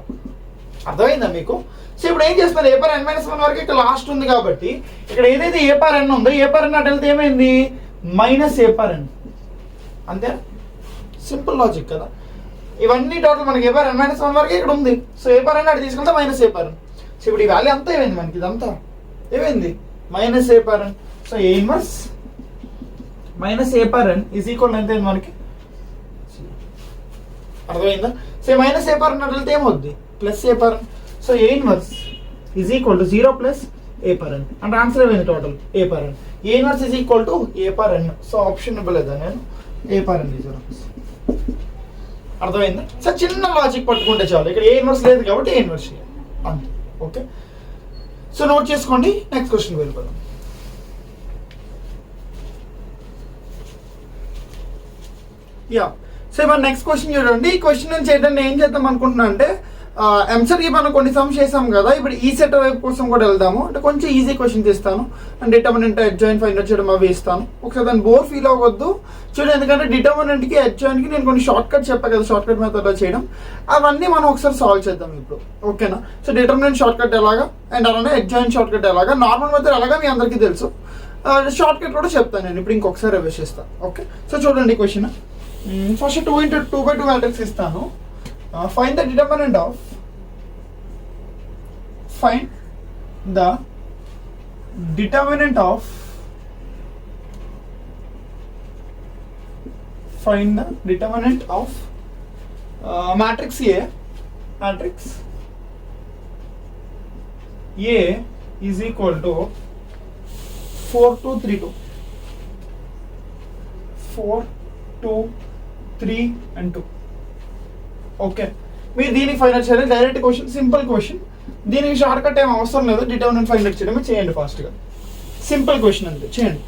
అర్థమైందా మీకు? సో ఇప్పుడు ఏం చేస్తున్నారు, ఏ పర్ ఎన్ మైనస్ 1 వరకు ఇక్కడ లాస్ట్ ఉంది కాబట్టి ఇక్కడ ఏదైతే ఏ పర్ ఎన్ ఉందో ఏ పర్ ఎన్ అటు వెళ్తే ఏమైంది మైనస్ ఏ పర్ ఎన్. అంతే, సింపుల్ లాజిక్ కదా. ఇవన్నీ టోటల్ మనకి ఏ పర్ ఎన్ మైనస్ 1 వరకు ఇక్కడ ఉంది. సో ఏ పర్ ఎన్ అటు తీసుకెళ్తే minus A per N. So ఇప్పుడు ఈ వాల్యూ అంతా ఏమైంది మనకి, ఇదంతా ఏమైంది minus A per N. So A inverse minus A per N is equal ఎంత అయింది మనకి, అర్థమైందా? So minus A per N అటు వెళ్తే ఏమవుద్ది plus A per N. So A inverse is equal to 0 plus A per N. అంటే answer ఏమైంది total A per N. A inverse is equal to A per N. So option ఇవ్వలేదా నేను, ఏ per N is అర్థమైందా? So చిన్న logic పట్టుకుంటే చాలు, ఇక్కడ ఏ inverse లేదు కాబట్టి ఏ ఇన్వర్స్ అంతే. ఓకే, సో నోట్ చేసుకోండి. నెక్స్ట్ క్వశ్చన్ వెళ్ళిపోదాం. యా, సో ఇప్పుడు నెక్స్ట్ క్వశ్చన్ చూడండి. ఈ క్వశ్చన్ నేను చేయడానికి ఏం చేద్దాం అనుకుంటున్నా అంటే ఎంసెట్కి మనం కొన్ని సమ్స్ చేసాం కదా, ఇప్పుడు ఈ సెట్ వైపు కోసం కూడా వెళ్దాము. అంటే కొంచెం ఈజీ క్వశ్చన్స్ ఇస్తాను, and determinant adjoint find out చేయడం అవి ఇస్తాను. ఒకసారి దాన్ని బోర్ ఫీల్ అవ్వద్దు చూడండి, ఎందుకంటే డిటర్మినెంట్కి అడ్జాయింట్కి నేను కొన్ని షార్ట్ కట్ చెప్పాను కదా, షార్ట్ కట్ మెథడ్లో చేయడం, అవన్నీ మనం ఒకసారి సాల్వ్ చేద్దాం ఇప్పుడు. ఓకేనా? సో డిటర్మినెంట్ షార్ట్ కట్ ఎలాగా, అండ్ అలానే అడ్జాయింట్ షార్ట్ కట్ ఎలాగా, నార్మల్ మెథడ్ ఎలాగా మీ అందరికీ తెలుసు. షార్ట్ కట్ కూడా చెప్తాను నేను ఇప్పుడు, ఇంకొకసారి రివైజ్ చేస్తాను. ఓకే, సో చూడండి క్వశ్చన్. ఫస్ట్ 2 into 2/2 మ్యాట్రిక్స్ ఇస్తాను. Find the determinant of find the determinant of matrix A is equal to 4 2 3 2 4 2 3 and 2. Okay, మీరు దీనికి ఫైండ్ అవుట్ చేయాలి. డైరెక్ట్ క్వశ్చన్, సింపుల్ క్వశ్చన్, దీనికి షార్ట్ కట్ ఏం అవసరం లేదు. డిటర్మినెంట్ ఫైండ్ అవుట్ చేయడమే చేయండి ఫాస్ట్గా. సింపుల్ క్వశ్చన్ అంతే, చేయండి.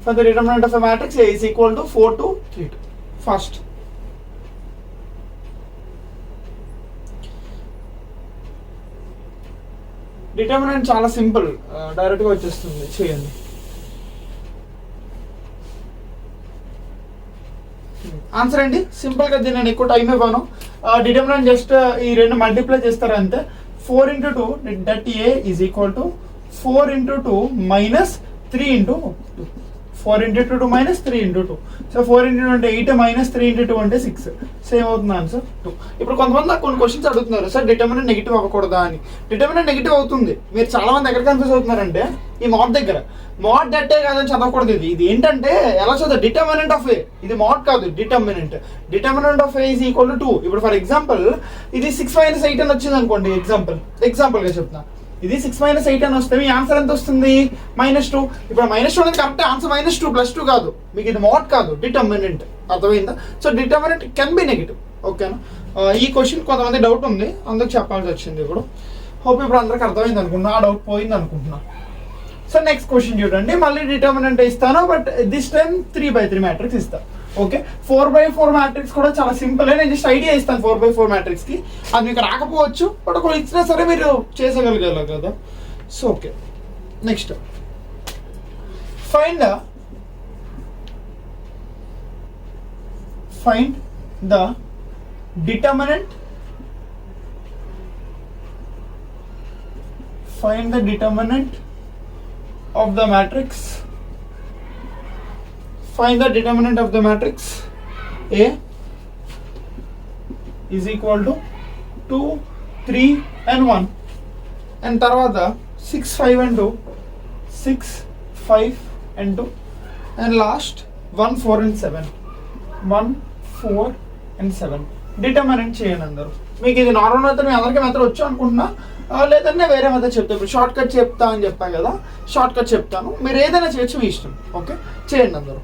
For the determinant of a matrix A is equal to 4 2 3 2. First determinant చాలా సింపుల్, డైరెక్ట్గా వచ్చేస్తుంది, చేయండి. ఆన్సర్ అండి సింపుల్ గా, దీన్ని నేను ఎక్కువ టైం ఇవ్వను. డిటర్మినెంట్ జస్ట్ ఈ రెండు మల్టిప్లై చేస్తారు అంతే. 4 into 2 that A is equal to 4 into 2 minus 3 into 2. 4 into 2 minus 3 into 2. So 4 into 2 అంటే 8 minus 3 into 2 అంటే 6. సేమ్ అవుతుంది ఆన్సర్ 2. ఇప్పుడు కొంతమంది నాకు కొన్ని క్వశ్చన్స్ అడుగుతున్నారు, సార్ డిటర్మినెంట్ నెగిటివ్ అవ్వకూడదా అని. డిటర్మినెంట్ నెగిటివ్ అవుతుంది. మీరు చాలా మంది ఎక్కడ కన్ఫ్యూజ్ అవుతున్నారంటే ఈ మాడ్ దగ్గర. మాడ్ దట్టే కాదని చదవకూడదు. ఇది ఏంటంటే ఎలా చదువు, డిటర్మినెంట్ ఆఫ్ ఏ, ఇది మాడ్ కాదు determinant of A is equal to 2. ఇప్పుడు ఫర్ ఎగ్జాంపుల్ ఇది 6 - 8 అని వచ్చింది అనుకోండి, ఎగ్జాంపుల్ గా చెప్తున్నా. ఇది 6 - 8 అని వస్తే మీ ఆన్సర్ ఎంత వస్తుంది -2. ఇప్పుడు -2 అనేది కరెక్ట్ ఆన్సర్, -2 +2 కాదు, మీకు ఇది మాడ్ కాదు, డిటర్మినెంట్. అర్థమైందా? So determinant can be negative. ఓకేనా? ఈ క్వశ్చన్ కొంతమంది డౌట్ ఉంది, అందుకు చెప్పాల్సి వచ్చింది. ఇప్పుడు హోప్ ఇప్పుడు అందరికి అర్థమైంది అనుకుంటున్నా, ఆ డౌట్ పోయింది అనుకుంటున్నా. సో నెక్స్ట్ క్వశ్చన్ చూడండి, మళ్ళీ డిటర్మినెంట్ ఇస్తాను, బట్ దిస్ టైం 3/3 మ్యాట్రిక్స్ ఇస్తాను. ఓకే, 4/4 మ్యాట్రిక్స్ కూడా చాలా సింపుల్. నేను జస్ట్ ఐడియా ఇస్తాను 4/4 మ్యాట్రిక్స్ కి, అది మీకు రాకపోవచ్చు, బట్ ఒకవేళ ఇచ్చినా సరే మీరు చేసగలిగారు కదా. So okay, next find the determinant find the determinant of the matrix. Find the determinant of the matrix A is equal to 2, 3 and 1 and తర్వాత 6, 5 and 2, 6, 5 and 2 and last 1, 4 and 7, 1, 4 and 7. Determinant చేయండి అందరూ. మీకు ఇది normal method మీ అందరికీ method వచ్చు అనుకుంటున్నా, లేదంటే వేరే మెథడ్ చెప్తాను. ఇప్పుడు షార్ట్ కట్ చెప్తా అని చెప్పాను కదా, షార్ట్ కట్ చెప్తాను, మీరు ఏదైనా చేయొచ్చు, మీ ఇష్టం. ఓకే, చేయండి అందరూ.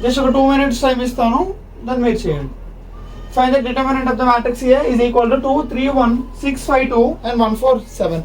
జస్ట్ ఒక 2 minutes టైం ఇస్తాను, దాన్ని మీరు చేయండి. Find the determinant of the matrix A is equal to 2, 3, 1, 6, 5, 2 and 1, 4, 7.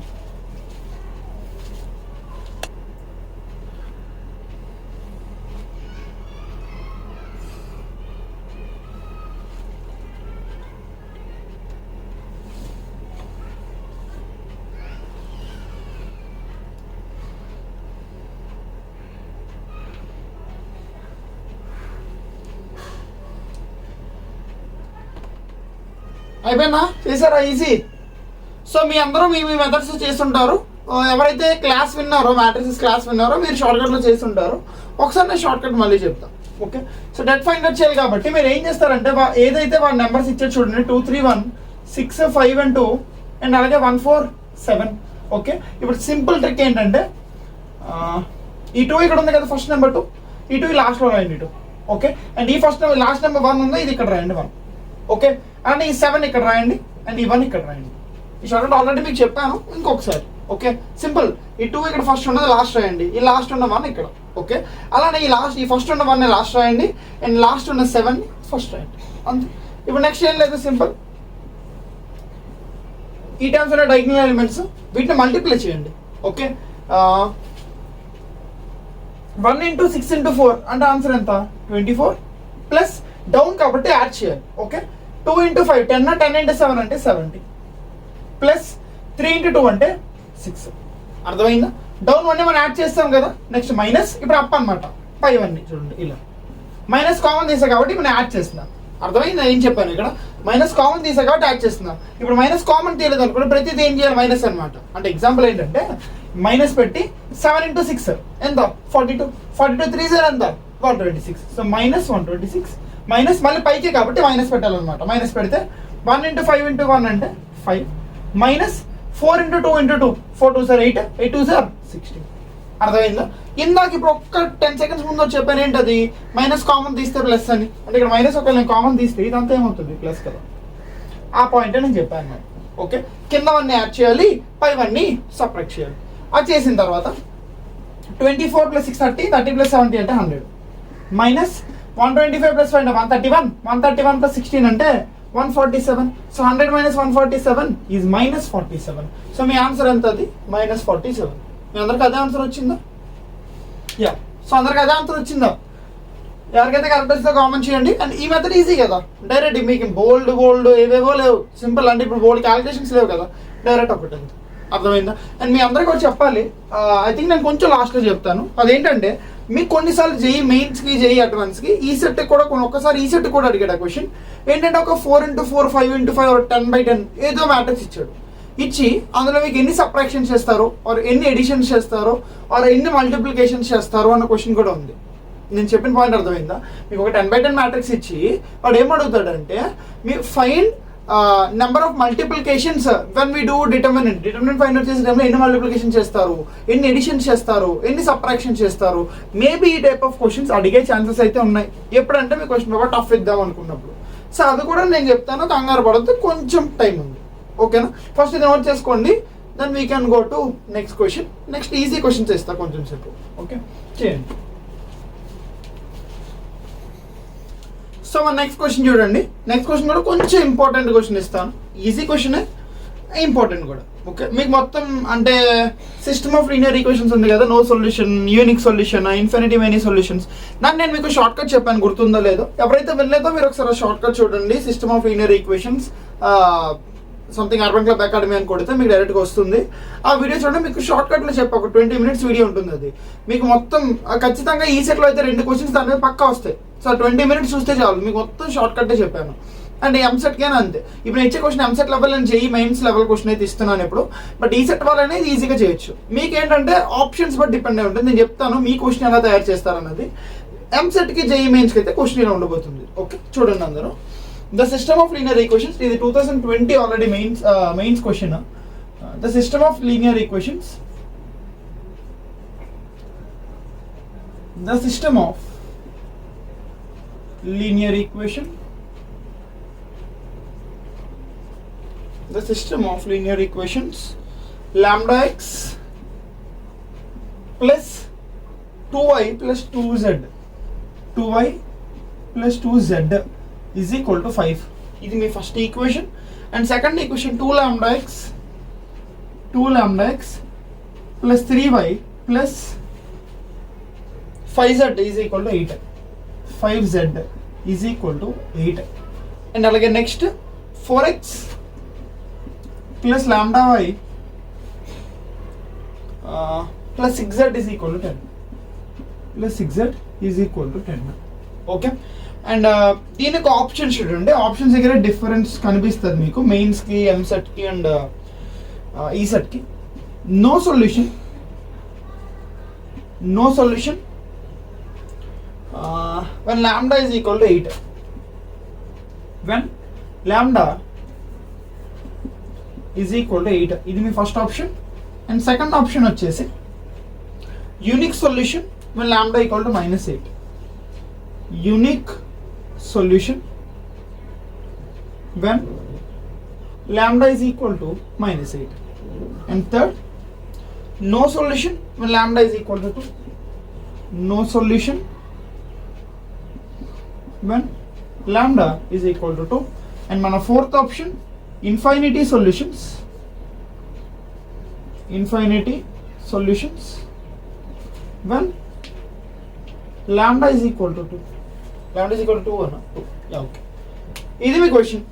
అయిపోయిందా? చేశారా? ఈజీ. సో మీ అందరూ మీ మెథడ్స్ చేస్తుంటారు. ఎవరైతే క్లాస్ విన్నారో, మ్యాట్రిక్స్ క్లాస్ విన్నారో, మీరు షార్ట్కట్లో చేస్తుంటారు. ఒకసారి నేను షార్ట్కట్ మళ్ళీ చెప్తాను. Okay, so det find out చేయాలి కాబట్టి మీరు ఏం చేస్తారంటే, ఏదైతే వాళ్ళ నెంబర్స్ ఇచ్చారు చూడండి, 2, 3, 1, 6, 5 and 2 అండ్ అలాగే 1, 4, 7. ఓకే, ఇప్పుడు సింపుల్ ట్రిక్ ఏంటంటే, ఈ 2 ఇక్కడ ఉంది కదా, ఫస్ట్ నెంబర్ 2, ఈ 2 లాస్ట్లో రాయండి 2. ఓకే, అండ్ ఈ ఫస్ట్ నెంబర్ లాస్ట్ నెంబర్ 1 ఉంది, ఇది ఇక్కడ రాయండి 1. ఓకే, అండ్ ఈ 7 ఇక్కడ రాయండి, అండ్ ఈ 1 ఇక్కడ రాయండి. ఈ షార్ట్ ఆల్రెడీ మీకు చెప్పాను, ఇంకొకసారి. Okay, simple. ఈ 2 ఇక్కడ ఫస్ట్ ఉన్నది లాస్ట్ రాయండి, ఈ లాస్ట్ ఉన్న 1 ఇక్కడ. ఓకే, అలానే ఈ ఫస్ట్ ఉన్న 1 లాస్ట్ రాయండి, అండ్ లాస్ట్ ఉన్న 7 ఫస్ట్ రాయండి, అంతే. ఇప్పుడు నెక్స్ట్ ఏం లేదు, సింపుల్. ఈ టర్మ్స్ ఉన్న డయాగనల్ ఎలిమెంట్స్, వీటిని మల్టిప్లై చేయండి. ఓకే, 1 into 6 into 4 అంటే ఆన్సర్ ఎంత? 24 ప్లస్ డౌన్ కాబట్టి యాడ్ చేయాలి. ఓకే, 2 into 5 10, 10 into 7 అంటే 70 ప్లస్ 3 into 2 అంటే 6. అర్థమైందా? డౌన్ వన్ మనం యాడ్ చేస్తాం కదా, నెక్స్ట్ మైనస్, ఇప్పుడు అప్ అనమాట. పైవన్నీ చూడండి ఇలా మైనస్ కామన్ తీసా కాబట్టి మనం యాడ్ చేస్తున్నాం. అర్థమైందా ఏం చెప్పాను? ఇక్కడ మైనస్ కామన్ తీసా కాబట్టి యాడ్ చేస్తున్నాం. ఇప్పుడు మైనస్ కామన్ తీయలేదు అనుకోండి, ప్రతిదీ ఏం చేయాలి? మైనస్ అనమాట. అంటే ఎగ్జాంపుల్ ఏంటంటే, మైనస్ పెట్టి 7 into 6 ఎంత? 42. 42 3 ఎంత? 126. సో మైనస్ 126 మైనస్ మళ్ళీ పైకే కాబట్టి మైనస్ పెట్టాలన్నమాట. మైనస్ పెడితే 1 into 5 into 1 అంటే 5 minus 4 into 2 into 2 4 2 sir 8 8 2 sir 16. అర్థమైందా? ఇందాక ఇప్పుడు ఒక్క 10 seconds ముందు చెప్పాను ఏంటది? మైనస్ కామన్ తీస్తే ప్లస్ అని. అంటే ఇక్కడ మైనస్ ఒకవేళ నేను కామన్ తీస్తే ఇదంతా ఏమవుతుంది? ప్లస్ కదా. ఆ పాయింట్ నేను చెప్పాను మరి. ఓకే, కిందవన్నీ యాడ్ చేయాలి, పైవన్నీ సపరేట్ చేయాలి. అది చేసిన తర్వాత 24 + 6 30 30 + 70 అంటే 100 మైనస్ 125 + 5 131 131 + 16 అంటే 147. So 100 - 147 is -47. So me answer ఎంత? అది -47. మీ అందరికి అదే ఆన్సర్ వచ్చిందా? యా, సో అందరికి అదే ఆన్సర్ వచ్చిందా? ఎవరికైతే కరెక్ట్ వస్తుందో కామెంట్ చేయండి. అండ్ ఈ మెథడ్ ఈజీ కదా, డైరెక్ట్ మీకు బోల్డ్ ఏవేవో లేవు, సింపుల్. అంటే ఇప్పుడు బోల్డ్ క్యాలిక్యులేషన్స్ లేవు కదా, డైరెక్ట్ ఒకటి అంతే. అర్థమైందా? అండ్ మీ అందరికీ కూడా చెప్పాలి, ఐ థింక్ నేను కొంచెం లాస్ట్లో చెప్తాను. అదేంటంటే, మీకు కొన్నిసార్లు జేఈ మెయిన్స్కి జేఈ అడ్వాన్స్కి ఈ సెట్ కూడా ఒక్కసారి ఈ సెట్ కూడా అడిగాడు. ఆ క్వశ్చన్ ఏంటంటే, ఒక 4 into 4 5 into 5 10/10 ఏదో మ్యాట్రిక్స్ ఇచ్చాడు. ఇచ్చి అందులో మీకు ఎన్ని సబ్ట్రాక్షన్స్ చేస్తారో, ఆర్ ఎన్ని ఎడిషన్స్ చేస్తారో, ఆర్ ఎన్ని మల్టిప్లికేషన్స్ చేస్తారో అన్న క్వశ్చన్ కూడా ఉంది. నేను చెప్పిన పాయింట్ అర్థమైందా? మీకు ఒక 10/10 మ్యాట్రిక్స్ ఇచ్చి వాడు ఏమడుగుతాడంటే, మీ find number of multiplications when we do determinant find out చేసే టైంలో ఎన్ని మల్టిప్లికేషన్ చేస్తారు, ఎన్ని ఎడిషన్స్ చేస్తారు, ఎన్ని సబ్ట్రాక్షన్ చేస్తారు. మేబీ ఈ టైప్ ఆఫ్ క్వశ్చన్స్ అడిగే ఛాన్సెస్ అయితే ఉన్నాయి. ఎప్పుడంటే మీ క్వశ్చన్ పేపర్ టఫ్ ఇద్దాం అనుకున్నప్పుడు. సో అది కూడా నేను చెప్తాను, కంగారు పడద్దు, కొంచెం టైం ఉంది. ఓకేనా? ఫస్ట్ ఇది నోట్ చేసుకోండి, then we can go to next question. Next easy questions ఇస్తా కొంచెం సేపు. ఓకే, చేయండి. సో మన నెక్స్ట్ క్వశ్చన్ చూడండి. నెక్స్ట్ క్వశ్చన్ కూడా కొంచెం ఇంపార్టెంట్ క్వశ్చన్ ఇస్తాను. ఈజీ క్వశ్చనే, ఇంపార్టెంట్ కూడా. ఓకే, మీకు మొత్తం అంటే సిస్టమ్ ఆఫ్ లీనియర్ ఈక్వేషన్స్ ఉంది కదా, no solution, unique solution, infinity many solutions. దాన్ని నేను మీకు షార్ట్ కట్ చెప్పాను, గుర్తుందో లేదో. ఎవరైతే వినలేదో మీరు ఒకసారి షార్ట్ కట్ చూడండి. System of linear equations something urban club academy అని కొడితే మీకు డైరెక్ట్గా వస్తుంది. ఆ వీడియో చూడండి, మీకు షార్ట్ కట్లో చెప్పి ఒక 20 minutes వీడియో ఉంటుంది. అది మీకు మొత్తం ఖచ్చితంగా ఈ సెట్లో అయితే 2 క్వశ్చన్స్ దాని మీద పక్కా వస్తాయి. సో 20 minutes చూస్తే చాలు, మీకు మొత్తం షార్ట్ కట్టే చెప్పాను. అండ్ ఎంసెట్ కైనా అంతే. ఇప్పుడు నేను ఇచ్చే question EAMCET level and JEE mains level question అయితే ఇస్తున్నాను ఇప్పుడు, బట్ ఈ సెట్ వల్ల అనేది ఈజీగా చేయొచ్చు. మీకేంటంటే ఆప్షన్స్ బట్టి డిపెండ్ అయి ఉంటుంది. నేను చెప్తాను మీ క్వశ్చన్ ఎలా తయారు చేస్తారన్నది. ఎంసెట్కి జేఈ మెయిన్స్కి అయితే క్వశ్చన్ ఇలా ఉండబోతుంది. ఓకే, చూడండి అందరూ. The system of linear equations, ఇది 2020 already mains question. The system of linear equations, the system of linear equation, the system of linear equations, lambda x plus 2y plus 2z, 2y plus 2z is equal to 5. ఇది మీ first equation. And second equation 2 lambda x plus 3y plus 5z is equal to 8. 5z is equal to 8. And అలాగే next 4x plus lambda y plus 6z is equal to 10. Plus 6z is equal to 10. Okay, and దీనికి options చూడండి. Options దగ్గర difference కనిపిస్తుంది మీకు మెయిన్స్కి, ఎంసెట్కి and ఈసెట్కి. No solution when lambda is equal to 8. When lambda is equal to 8, ఇది మీ first option. And second option వచ్చేసి unique solution when lambda equal to -8. Unique solution when lambda is equal to -8. And third, no solution when lambda is equal to 2. No solution when lambda is equal to 2. And మన fourth option, infinity solutions when lambda is equal to 2. Lambda is equal to 2 అన్న. Yeah, okay. ఇది మీ question.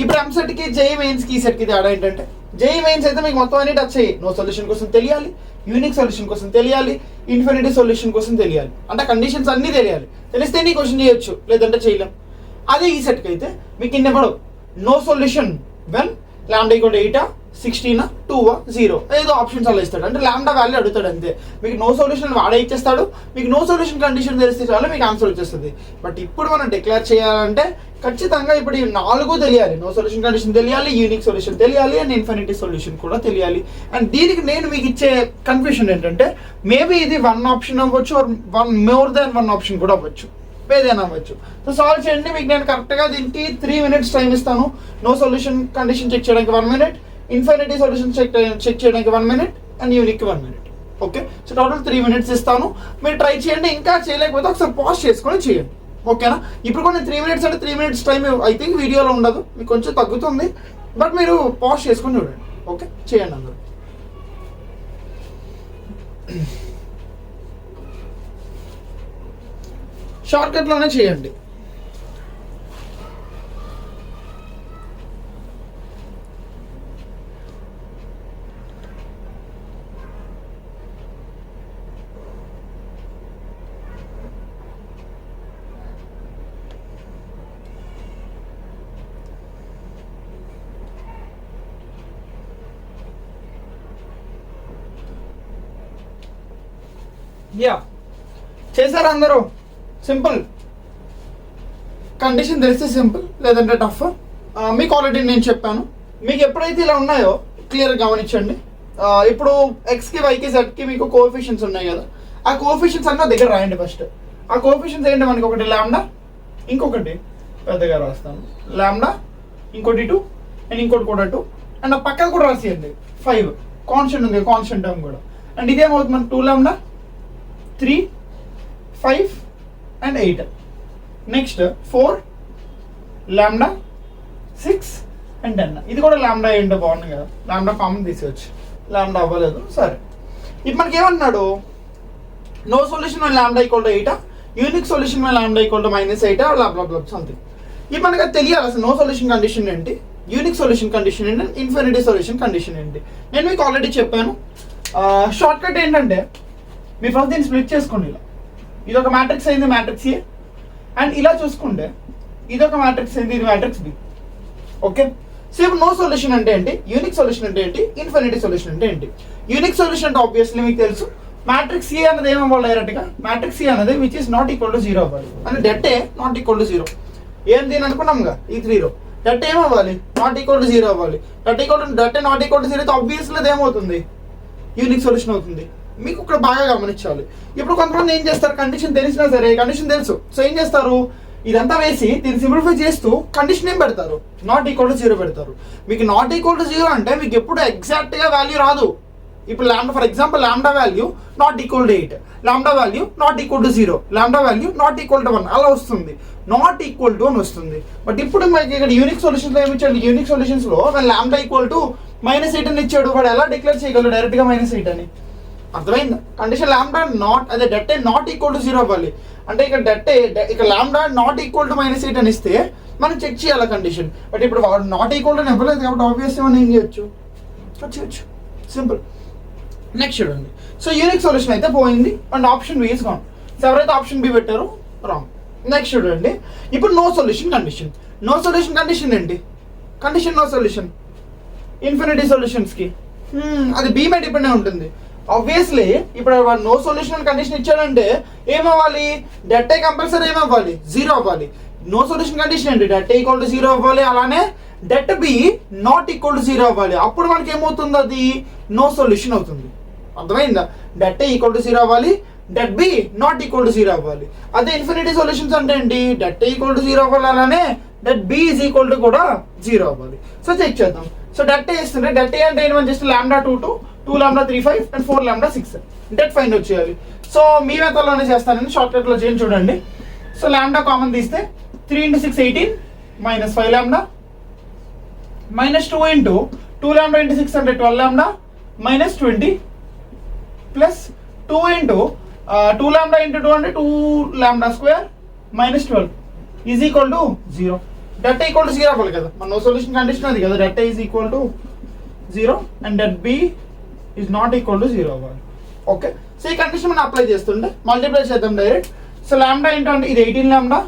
ఇప్పుడు ఎంసెట్కి, JEE మెయిన్స్కి, ఈ సెట్కి తేడా ఏంటంటే, JEE mains అయితే మీకు మొత్తం అన్ని టచ్ అయ్యి నో సొల్యూషన్ కోసం తెలియాలి, యూనిక్ సొల్యూషన్ కోసం తెలియాలి, ఇన్ఫినిటీ సొల్యూషన్ కోసం తెలియాలి. అంటే కండిషన్స్ అన్నీ తెలియాలి. తెలిస్తే నీ క్వశ్చన్ చేయొచ్చు, లేదంటే చేయలేం. అదే ఈ సెట్కి అయితే మీకు ఇన్ని ఇవ్వడు. No solution when lambda equal to 8, 16, 2, 0 ఏదో ఆప్షన్స్ అలా ఇస్తాడు. అంటే లాండా వాల్యూ అడుగుతాడు అంతే. మీకు నో సొల్యూషన్ వాడే ఇచ్చేస్తాడు. మీకు నో సొల్యూషన్ కండిషన్ తెలిస్తే చాలు మీకు ఆన్సర్ వచ్చేస్తుంది. బట్ ఇప్పుడు మనం డిక్లేర్ చేయాలంటే ఖచ్చితంగా ఇప్పుడు ఈ 4 తెలియాలి. నో సొల్యూషన్ కండిషన్ తెలియాలి, యూనిక్ సొల్యూషన్ తెలియాలి, అండ్ ఇన్ఫినిటీ సొల్యూషన్ కూడా తెలియాలి. అండ్ దీనికి నేను మీకు ఇచ్చే కన్ఫ్యూషన్ ఏంటంటే, మేబీ ఇది 1 ఆప్షన్ అవ్వచ్చు, ఆర్ మోర్ దాన్ 1 ఆప్షన్ కూడా అవ్వచ్చు, ఏదైనా అవ్వచ్చు. సో సాల్వ్ చేయండి. మీకు నేను కరెక్ట్గా దీనికి 3 minutes టైం ఇస్తాను. నో సొల్యూషన్ కండిషన్ చెక్ చేయడానికి 1 minute, ఇన్ఫినిటీ సొల్యూషన్ చెక్ చేయడానికి 1 minute, and unique 1 minute. Okay, so total 3 minutes ఇస్తాను. మీరు ట్రై చేయండి. ఇంకా చేయలేకపోతే ఒకసారి పాజ్ చేసుకొని చేయండి. ఓకేనా? ఇప్పుడు కూడా 3 minutes అంటే 3 minutes టైం ఐ థింక్ వీడియోలో ఉండదు, మీకు కొంచెం తగ్గుతుంది. బట్ మీరు పాజ్ చేసుకొని చూడండి. ఓకే, చేయండి అందరూ. షార్ట్కట్లోనే చేయండి. యా, చేశారా అందరూ? సింపుల్. కండిషన్ తెలిస్తే సింపుల్, లేదంటే టఫ్. మీకు ఆల్రెడీ నేను చెప్పాను. మీకు ఎప్పుడైతే ఇలా ఉన్నాయో క్లియర్గా గమనించండి. ఇప్పుడు ఎక్స్కి, వైకి, జెడ్కి మీకు కోఎఫిషియన్స్ ఉన్నాయి కదా, ఆ కోఎఫిషియన్స్ అన్న దగ్గర రాయండి ఫస్ట్. ఆ కోఎఫిషియన్స్ ఏంటి మనకి? ఒకటి లాండా, ఇంకొకటి పెద్దగా రాస్తాను లాండా, ఇంకోటి 2, అండ్ ఇంకోటి కూడా 2, అండ్ ఆ పక్కన కూడా రాసేయండి 5. కాన్స్టెంట్ ఉంది, కాన్స్టెంట్ టర్మ్ కూడా. అండ్ ఇదేమవుతుంది మనకి 2 lambda, 3, 5, and 8. Next 4 lambda, 6, and 10. ఇది కూడా లాండా ఏంటో బాగుంది కదా, లాండా కామన్ తీసేవచ్చు. లాండా అవ్వలేదు, సరే. ఇప్పుడు మనకి ఏమన్నాడు? No solution when lambda equal to 8, unique solution when lambda equal to -8, blah something. ఇప్పుడు మనకి అది తెలియాలి అసలు నో సొల్యూషన్ కండిషన్ ఏంటి, యూనిక్ సొల్యూషన్ కండిషన్ ఏంటి, ఇన్ఫినిటీ సొల్యూషన్ కండిషన్ ఏంటి. నేను మీకు ఆల్రెడీ చెప్పాను. షార్ట్ కట్ ఏంటంటే, మీ ఫస్ట్ దీన్ని స్ప్లిట్ చేసుకోండి. ఇలా ఇది ఒక మ్యాట్రిక్స్ అయింది, మ్యాట్రిక్స్ ఏ. అండ్ ఇలా చూసుకుంటే ఇది ఒక మ్యాట్రిక్స్ ఏంటి, ఇది మ్యాట్రిక్స్ బి. ఓకే, సో ఇప్పుడు నో సొల్యూషన్ అంటే ఏంటి, యూనిక్ సొల్యూషన్ అంటే ఏంటి, ఇన్ఫినిటీ సొల్యూషన్ అంటే ఏంటి. యూనిక్ సొల్యూషన్ అంటే ఆబ్వియస్లీ మీకు తెలుసు, మ్యాట్రిక్స్ సి అనేది ఏమవ్వాలి డైరెక్ట్గా, మ్యాట్రిక్స్ సి అనేది which is not equal to 0 అవ్వాలి. అంటే det A not equal to 0. ఏం దీని అనుకున్నాంగా ఈ 3 డెట్ ఏమవ్వాలి, నాట్ ఈక్వల్ టు 0 అవ్వాలి. డెట్ నాట్ ఈక్వల్ టు 0 అయితే ఆబ్వియస్లీ అది ఏమవుతుంది, యూనిక్ సొల్యూషన్ అవుతుంది. మీకు ఇక్కడ బాగా గమనించాలి. ఇప్పుడు కొంతమంది ఏం చేస్తారు, కండిషన్ తెలిసినా సరే, కండిషన్ తెలుసు, సో ఏం చేస్తారు, ఇదంతా వేసి దీన్ని సింప్లిఫై చేస్తూ కండిషన్ ఏం పెడతారు, నాట్ ఈక్వల్ టు 0 పెడతారు. మీకు నాట్ ఈక్వల్ టు 0 అంటే మీకు ఎప్పుడు ఎగ్జాక్ట్గా వాల్యూ రాదు. ఇప్పుడు lambda for example lambda value not equal to 8, lambda value not equal to 0, lambda value not equal to 1 అలా వస్తుంది, నాట్ ఈక్వల్ టు అని వస్తుంది. బట్ ఇప్పుడు మనకి ఇక్కడ యూనిక్ సొల్యూషన్స్లో ఏమి ఇచ్చాడు, యూనిక్ సొల్యూషన్స్లో లాండా ఈక్వల్ టు -8 అని ఇచ్చాడు. వాడు ఎలా డిక్లేర్ చేయగలడు డైరెక్ట్గా -8 అని, అర్థమైందా. కండిషన్ లాండా నాట్ అదే డెట్ నాట్ ఈక్వల్ టు 0 అవ్వాలి. అంటే ఇక్కడ ఇక్కడ లాండా నాట్ ఈక్వల్ టు -8 అని ఇస్తే మనం చెక్ చేయాలి కండిషన్. బట్ ఇప్పుడు వాడు నాట్ ఈక్వల్ టు ఇవ్వలేదు కాబట్టి ఆబ్వియస్లీ మనం ఏం చేయొచ్చు, చేయొచ్చు, సింపుల్. నెక్స్ట్ చూడండి, సో యూనిక్ సొల్యూషన్ అయితే పోయింది and option B is gone. So ఎవరైతే ఆప్షన్ బి పెట్టారో రాంగ్. నెక్స్ట్ చూడండి, ఇప్పుడు no solution condition. No solution condition ఏంటి, కండిషన్ నో సొల్యూషన్ ఇన్ఫినిటీ సొల్యూషన్స్కి అది బి మీద డిపెండ్ అయి ఉంటుంది. ఆబ్వియస్లీ ఇప్పుడు వాడు నో సొల్యూషన్ కండిషన్ ఇచ్చాడంటే ఏమవ్వాలి, డెట్ ఏ కంపల్సరీ ఏమవ్వాలి, 0 అవ్వాలి. నో సొల్యూషన్ కండిషన్ ఏంటి, డెట్ ఏ ఈక్వల్ టు 0 అవ్వాలి. అలానే det B not equal to 0 అవ్వాలి. అప్పుడు మనకి ఏమవుతుంది, అది నో సొల్యూషన్ అవుతుంది. అర్థమైందా, డెట్ ఏ ఈక్వల్ టు 0 అవ్వాలి, det B not equal to 0 అవ్వాలి. అదే ఇన్ఫినిటీ సొల్యూషన్స్ అంటే ఏంటి, డెట్ ఏ ఈక్వల్ టు 0 అవ్వాలి, అలానే det B is equal to కూడా 0 అవ్వాలి. సో చెక్ చేద్దాం. సో డెట్ ఏ ఇస్తుంటే డెట్ ఏ అంటే ఏంటి, just lambda 2 lambda 3 5 and 4 lambda 6 det find out చేయాలి. సో మీ మెథడ్లోనే చేస్తానని షార్ట్ కట్లో చేయండి చూడండి. సో లాండా కామన్ తీస్తే 3 × 6 18 -5 లాండా -2 × 2 లాండా × 6 అంటే 12 లాండా -20 ప్లస్ 2 × 2 లాండా × 2 అంటే 2 lambda square -12 is equal to 0. Det equal to 0 అవ్వాలి కదా, మన నో సొల్యూషన్ కండిషన్ అది కదా, det is equal to 0 and det B is not equal to 0 అవ్వాలి. ఓకే, సో ఈ కండిషన్ మనం అప్లై చేస్తుంటే మల్టిప్లై చేద్దాం డైరెక్ట్. సో లాండా ఏంటంటే ఇది 18 lambda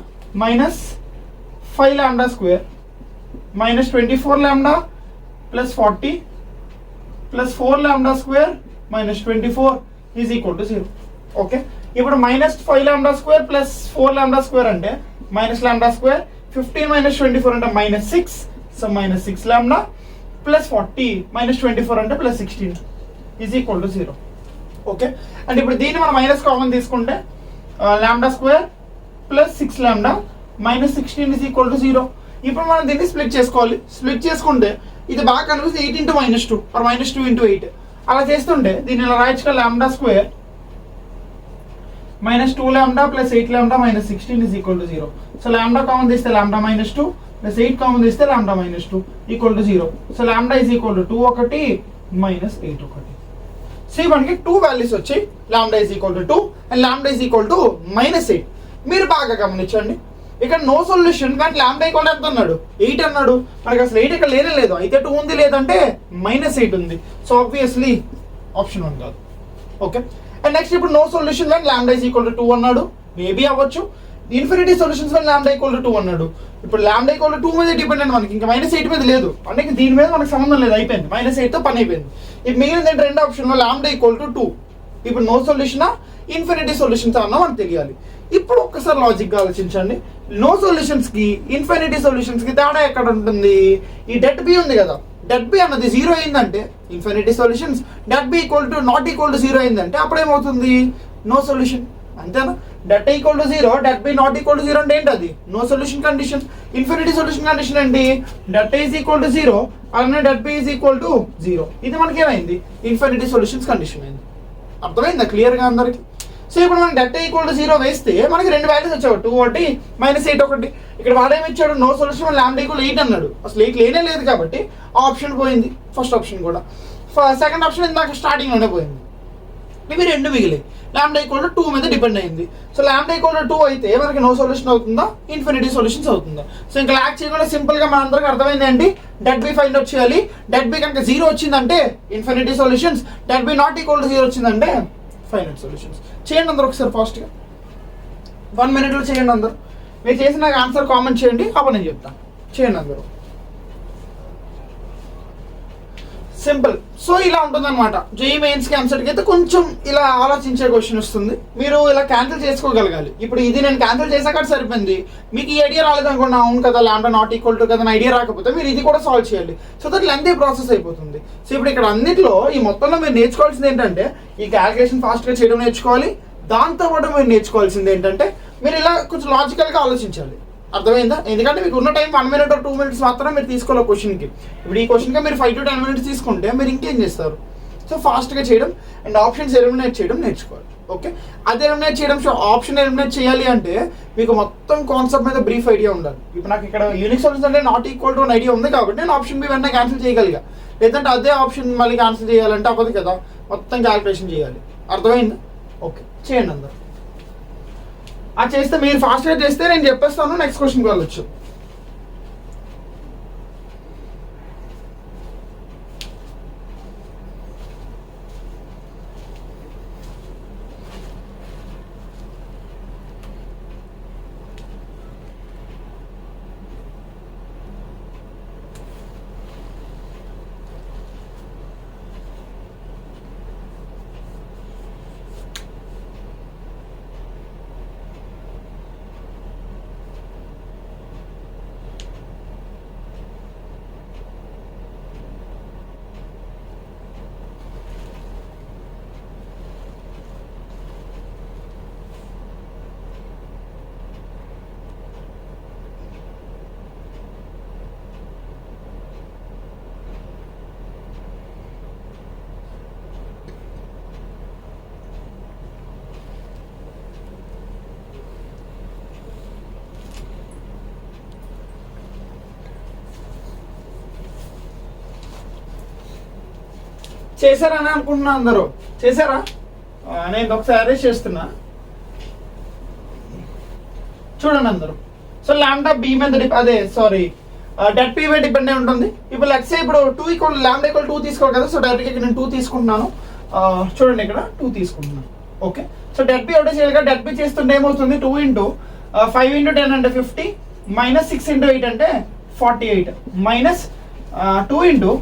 -5 lambda square -24 lambda plus 40 plus 4 lambda square -24 is equal to 0. Okay, ఇప్పుడు -5 lambda square plus 4 lambda square అంటే minus లాండా square, 15 - 24 అంటే -6, సో -6 లాండా ప్లస్ 40 -24 అంటే +16 is equal to 0. Okay, and ఇప్పుడు దీన్ని మనం మైనస్ కామన్ తీసుకుంటే లాండా square plus 6 లాండా -16 is equal to 0. ఇప్పుడు మనం దీన్ని స్ప్లిట్ చేసుకోవాలి. స్ప్లిట్ చేసుకుంటే ఇది బాగా కనిపిస్తుంది 8 × -2 or -2 × 8 అలా చేస్తుంటే దీన్ని ఇలా రాయొచ్చుగా, lambda square -2 lambda plus 8 lambda -16 is equal to 0. So lambda common తీస్తే లాండా -2 ప్లస్ 8 కామన్ తీస్తే lambda -2 equal to 0. So lambda is equal to 2 ఒకటి -8 ఒకటి. సో మనకి 2 వాల్యూస్ వచ్చాయి, lambda is equal to 2 and lambda is equal to -8. మీరు బాగా గమనించండి, ఇక్కడ నో సొల్యూషన్ కానీ లాండా ఈక్వల్ ఎంత అన్నాడు, 8 అన్నాడు. మనకి అసలు 8 ఇక్కడ లేనే లేదు, అయితే 2 ఉంది, లేదంటే -8 ఉంది. సో ఆబ్వియస్లీ ఆప్షన్ 1 కాదు. ఓకే, అండ్ నెక్స్ట్ ఇప్పుడు నో సొల్యూషన్ కానీ లాండా ఈజ్ ఈక్వల్ టు 2 అన్నాడు, మేబీ అవ్వచ్చు. ఇన్ఫినిటీ సొల్యూషన్స్ కానీ లాండా ఈక్వల్ టు 2 అన్నాడు. ఇప్పుడు లాండా ఈక్వల్ టు 2 మీద డిపెండెంట్, మనకి ఇంకా -8 మీద లేదు, అంటే దీని మీద మనకు సంబంధం లేదు, అయిపోయింది. -8తో పని అయిపోయింది. ఇప్పుడు మిగిలిన రెండు ఆప్షన్లో లాండా ఈక్వల్ టు 2. ఇప్పుడు నో సొల్యూషనా ఇన్ఫినిటీ సొల్యూషన్స్ అన్నా మనకు తెలియాలి. ఇప్పుడు ఒక్కసారి లాజిక్గా ఆలోచించండి, నో సొల్యూషన్స్కి ఇన్ఫినిటీ సొల్యూషన్స్కి తేడా ఎక్కడ ఉంటుంది. ఈ డెట్ బి ఉంది కదా, డెట్ బి అన్నది 0 అయిందంటే infinity solutions, det B not equal to 0 అయిందంటే అప్పుడు ఏమవుతుంది, నో సొల్యూషన్. అంతేనా, det equal to 0 det B not equal to 0 అంటే ఏంటి, అది no solution condition. Infinity solution condition ఏంటి, డెట్ ఈజ్ ఈక్వల్ టు 0 అలానే det B is equal to 0. ఇది మనకి ఏమైంది, ఇన్ఫినిటీ సొల్యూషన్స్ కండిషన్ అయింది. అర్థమైందా క్లియర్గా అందరికి. సో ఇప్పుడు మనం డెట్ ఈక్వల్ టు 0 వేస్తే మనకి 2 వాల్యూస్ వచ్చావు, 2 ఒకటి -8 ఒకటి. ఇక్కడ వాడేమి ఇచ్చాడు, నో సొల్యూషన్ లాండా ఈక్వల్ 8 అన్నాడు. అసలు 8 లేనే లేదు కాబట్టి ఆ ఆప్షన్ పోయింది, ఫస్ట్ ఆప్షన్ కూడా. సెకండ్ ఆప్షన్ ఇందాక స్టార్టింగ్లోనే పోయింది. ఇవి 2 మిగిలియి. లాండా ఈక్వల్ టు 2 మీద డిపెండ్ అయింది. సో లాండా ఈక్వల్ టు 2 అయితే మనకి నో సొల్యూషన్ అవుతుందా, ఇన్ఫినిటీ సొల్యూషన్స్ అవుతుందా. సో ఇంకా లాక్ చేయకుండా సింపుల్గా మన అందరికి అర్థమైంది ఏంటి, డెట్ బి ఫైండ్ అవుట్ చేయాలి. డెట్ బి కనుక 0 వచ్చిందంటే infinity solutions, det B not equal to 0 వచ్చిందంటే ఫైనైట్ సొల్యూషన్స్. చేయండి అందరూ ఒకసారి ఫాస్ట్గా, 1 minute చేయండి అందరూ. మీరు చేసిన నాకు ఆన్సర్ కామెంట్ చేయండి, అప్పుడు నేను చెప్తాను. చేయండి అందరూ. సింపుల్. సో ఇలా ఉంటుంది అనమాట. జేఈ మెయిన్స్కి ఆన్సర్కి అయితే కొంచెం ఇలా ఆలోచించే క్వశ్చన్ వస్తుంది. మీరు ఇలా క్యాన్సిల్ చేసుకోగలగాలి. ఇప్పుడు ఇది నేను క్యాన్సిల్ చేసాక సరిపోయింది. మీకు ఈ ఐడియా రాలేదనుకోండి, అవును కదా లాంబ్డా నాట్ ఈక్వల్ టు కదా ఐడియా రాకపోతే మీరు ఇది కూడా సాల్వ్ చేయాలి. సో దట్ లెంతీ ప్రాసెస్ అయిపోతుంది. సో ఇప్పుడు ఇక్కడ అన్నింటిలో ఈ మొత్తంలో మీరు నేర్చుకోవాల్సింది ఏంటంటే ఈ క్యాల్కులేషన్ ఫాస్ట్గా చేయడం నేర్చుకోవాలి. దాంతోపాటు మీరు నేర్చుకోవాల్సింది ఏంటంటే మీరు ఇలా కొంచెం లాజికల్గా ఆలోచించాలి. అర్థమైందా? ఎందుకంటే మీకు ఉన్న టైం 1 minute or 2 minutes మాత్రం మీరు తీసుకోవాలి క్వశ్చన్కి. ఇప్పుడు ఈ క్వశ్చన్కి మీరు 5 to 10 minutes తీసుకుంటే మీరు ఇంకేం చేస్తారు? సో ఫాస్ట్గా చేయడం అండ్ ఆప్షన్స్ ఎలిమినేట్ చేయడం నేర్చుకోవాలి. ఓకే, అది ఎలిమినేట్ చేయడం, ఆప్షన్ ఎలిమినేట్ చేయాలి అంటే మీకు మొత్తం కాన్సెప్ట్ మీద బ్రీఫ్ ఐడియా ఉండాలి. ఇప్పుడు నాకు ఇక్కడ యూనిక్ సొల్యూషన్ అంటే నాట్ ఈక్వల్ టు ఐడియా ఉంది కాబట్టి నేను ఆప్షన్ బి వెంటనే క్యాన్సిల్ చేయగలిగా. లేదంటే అదే ఆప్షన్ మళ్ళీ క్యాన్సిల్ చేయాలంటే అవ్వదు కదా, మొత్తం క్యాల్కులేషన్ చేయాలి. అర్థమైందా? ఓకే, చేయండి అందరు. అది చేస్తే మీరు ఫాస్ట్గా చేస్తే నేను చెప్పేస్తాను, నెక్స్ట్ క్వశ్చన్కి వెళ్ళొచ్చు. చేశారని అనుకుంటున్నా. అందరూ చేశారా? నేను ఒకసారి అరేంజ్ చేస్తున్నా, చూడండి అందరూ. సో లాంబ్డా బి మీద అదే సారీ డెట్ పీ మీద డిపెండ్ అయి ఉంటుంది. ఇప్పుడు లెట్స్ సే ఇప్పుడు 2 ఈక్వల్ లాంబ్డా ఈక్వల్ 2 తీసుకోవాలి కదా. సో డైరెక్ట్గా ఇక్కడ నేను 2 తీసుకుంటున్నాను. చూడండి ఇక్కడ 2 తీసుకుంటున్నాను. ఓకే, సో డెట్ పీ ఒకటే చేయాలి కదా. డెట్ పీ చేస్తుంటే ఏమవుతుంది? 2 into 5 into 10 అంటే 50 మైనస్ 6 into 8 అంటే 48 మైనస్ 2 into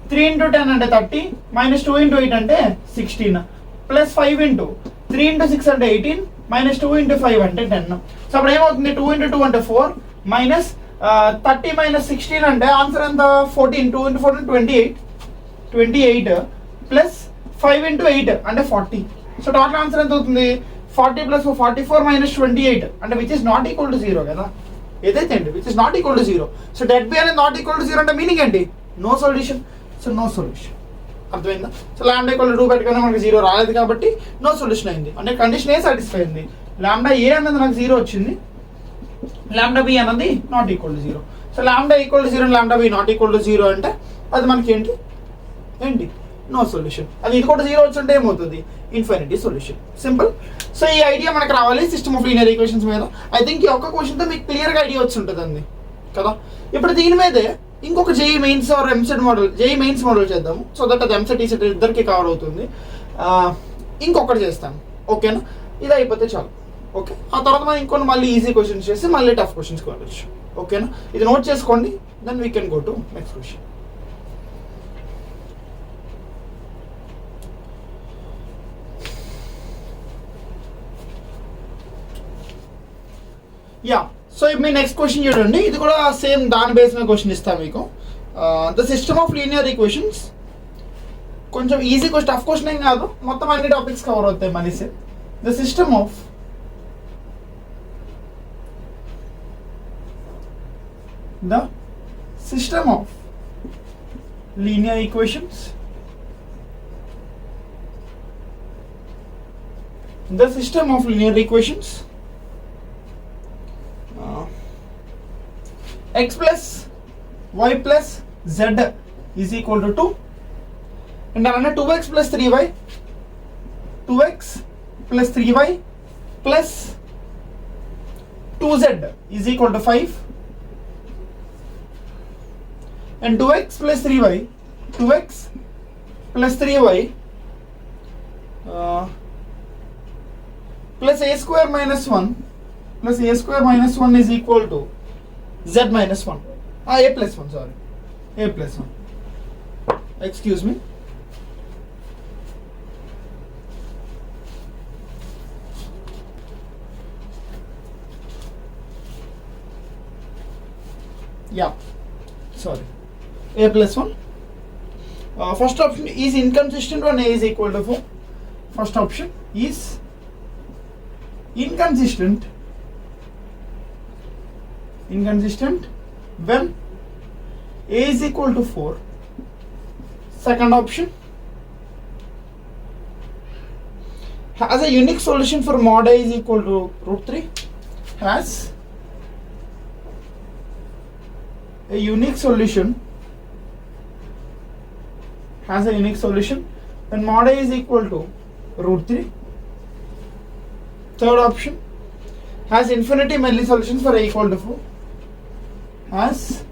3 into 10 అంటే 30 మైనస్ 2 into 8 అంటే 16 ప్లస్ 5 into 3 into 6 అంటే 18 మైనస్ 2 into 5 అంటే 10. సో అప్పుడు ఏమవుతుంది? 2 into 2 అంటే 4 మైనస్ 30 మైనస్ 16 అంటే ఆన్సర్ ఎంత? 14. 2 into 4 అంటే 28 ప్లస్ 5 into 8 అంటే 40. సో టోటల్ ఆన్సర్ ఎంత అవుతుంది? 40 ప్లస్ 44 మైనస్ 28 అంటే which is not equal to 0 కదా. ఏదైతే అండి which is not equal to 0. So det B అనేది నాట్ ఈక్వల్ టు 0 అంటే మీనింగ్ ఏంటి? No solution. So no solution. అర్థమైందా? సో లాంబ్డా ఈక్వల్ టు 2 పెట్టుకున్నా మనకి 0 రాలేదు కాబట్టి నో సొల్యూషన్ అయింది. అంటే కండిషన్ ఏ సాటిస్ఫై అయింది? లాంబ్డా ఏ అనేది నాకు 0 వచ్చింది, లాంబ్డా బి అన్నది not equal to 0. So lambda equal to 0 lambda B not equal to 0 అంటే అది మనకి ఏంటి నో సొల్యూషన్. అది ఇది కూడా 0 వచ్చి ఉంటే ఏమవుతుంది? Infinity solution. సింపుల్. సో ఈ ఐడియా మనకు రావాలి సిస్టమ్ ఆఫ్ లీనియర్ ఈక్వేషన్స్ మీద. ఐ థింక్ ఈ ఒక్క క్వశ్చన్తో మీకు క్లియర్గా ఐడియా వచ్చి ఉంటుంది అండి కదా. ఇప్పుడు దీని మీదే ఇంకొక JEE Mains or EAMCET model, JEE Mains model చేద్దాము. సో దట్ అది ఎంసెట్ ఈసెట్ ఇద్దరికి కవర్ అవుతుంది. ఇంకొకటి చేస్తాను, ఓకేనా? ఇది అయిపోతే చాలు. ఓకే, ఆ తర్వాత మనం ఇంకొన్ని మళ్ళీ ఈజీ క్వశ్చన్స్ చేసి మళ్ళీ టఫ్ క్వశ్చన్స్కి వెళ్ళచ్చు. ఓకేనా? ఇది నోట్ చేసుకోండి, then we can go to next question. Yeah, so మీ నెక్స్ట్ క్వశ్చన్ చూడండి. ఇది కూడా సేమ్ దాని బేస్ మీద క్వశ్చన్ ఇస్తాను మీకు. The system of linear equations. కొంచెం ఈజీ క్వశ్చన్, టఫ్ క్వశ్చన్ ఏం కాదు, మొత్తం అన్ని టాపిక్స్ కవర్ అవుతాయి మనిషి. The system of linear equations. The system of linear equations. X plus y plus z is equal to 2 and another 2x plus 3y, 2x plus 3y plus 2z is equal to 5 and 2x plus 3y plus a square minus 1 plus a square minus 1 is equal to z minus 1. A plus 1, sorry. A plus 1. Excuse me. Yeah, sorry. A plus 1. First option is inconsistent when a is equal to 4. First option is inconsistent when a is equal to 4. Second option has a unique solution for mod a is equal to root 3. Has a unique solution when mod a is equal to root 3. Third option has infinity many solutions for a equal to 4. Has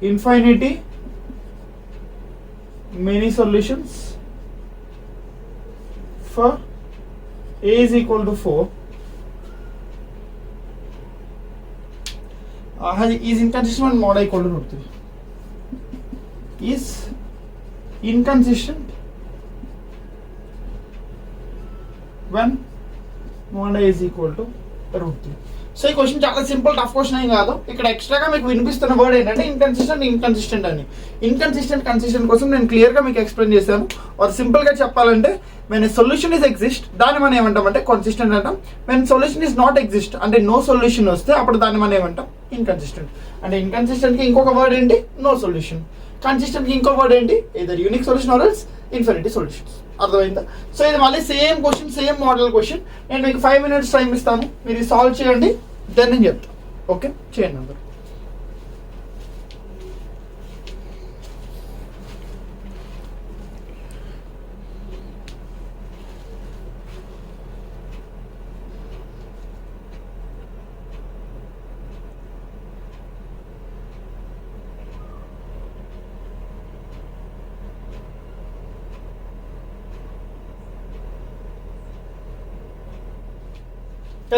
infinity many solutions for a is equal to 4. Is inconsistent when mod a equal to root 3. Is inconsistent when mod a is equal to root 3. So ఈ question చాలా simple, tough question ఏం కాదు. ఇక్కడ ఎక్స్ట్రాగా మీకు వినిపిస్తున్న word ఏంటంటే inconsistent అని. కన్సిస్టెంట్ కోసం నేను క్లియర్గా మీకు ఎక్స్ప్లెయిన్ చేశాను. అది సింపుల్గా చెప్పాలంటే వెన్ సొల్యూషన్ ఇస్ ఎగ్జిస్ట్ దాన్ని మనం ఏమంటామంటే కన్సిస్టెంట్ అంటాం. When solution is not exist అంటే నో సొల్యూషన్ వస్తే అప్పుడు దాన్ని మనం ఏమంటాం ఇన్కన్సిస్టెంట్. అంటే ఇన్కన్సిస్టెంట్కి ఇంకొక వర్డ్ ఏంటి నో సొల్యూషన్. కన్సిస్టెంట్కి ఇంకో వర్డ్ ఏంటి either unique solution or else infinity solutions. అర్థమైందా? సో ఇది మళ్ళీ same question, same model question. నేను మీకు 5 minutes టైం ఇస్తాను, మీరు సాల్వ్ చేయండి, దెన్ నేను చెప్తాను. ఓకే, చేయండి అందరు.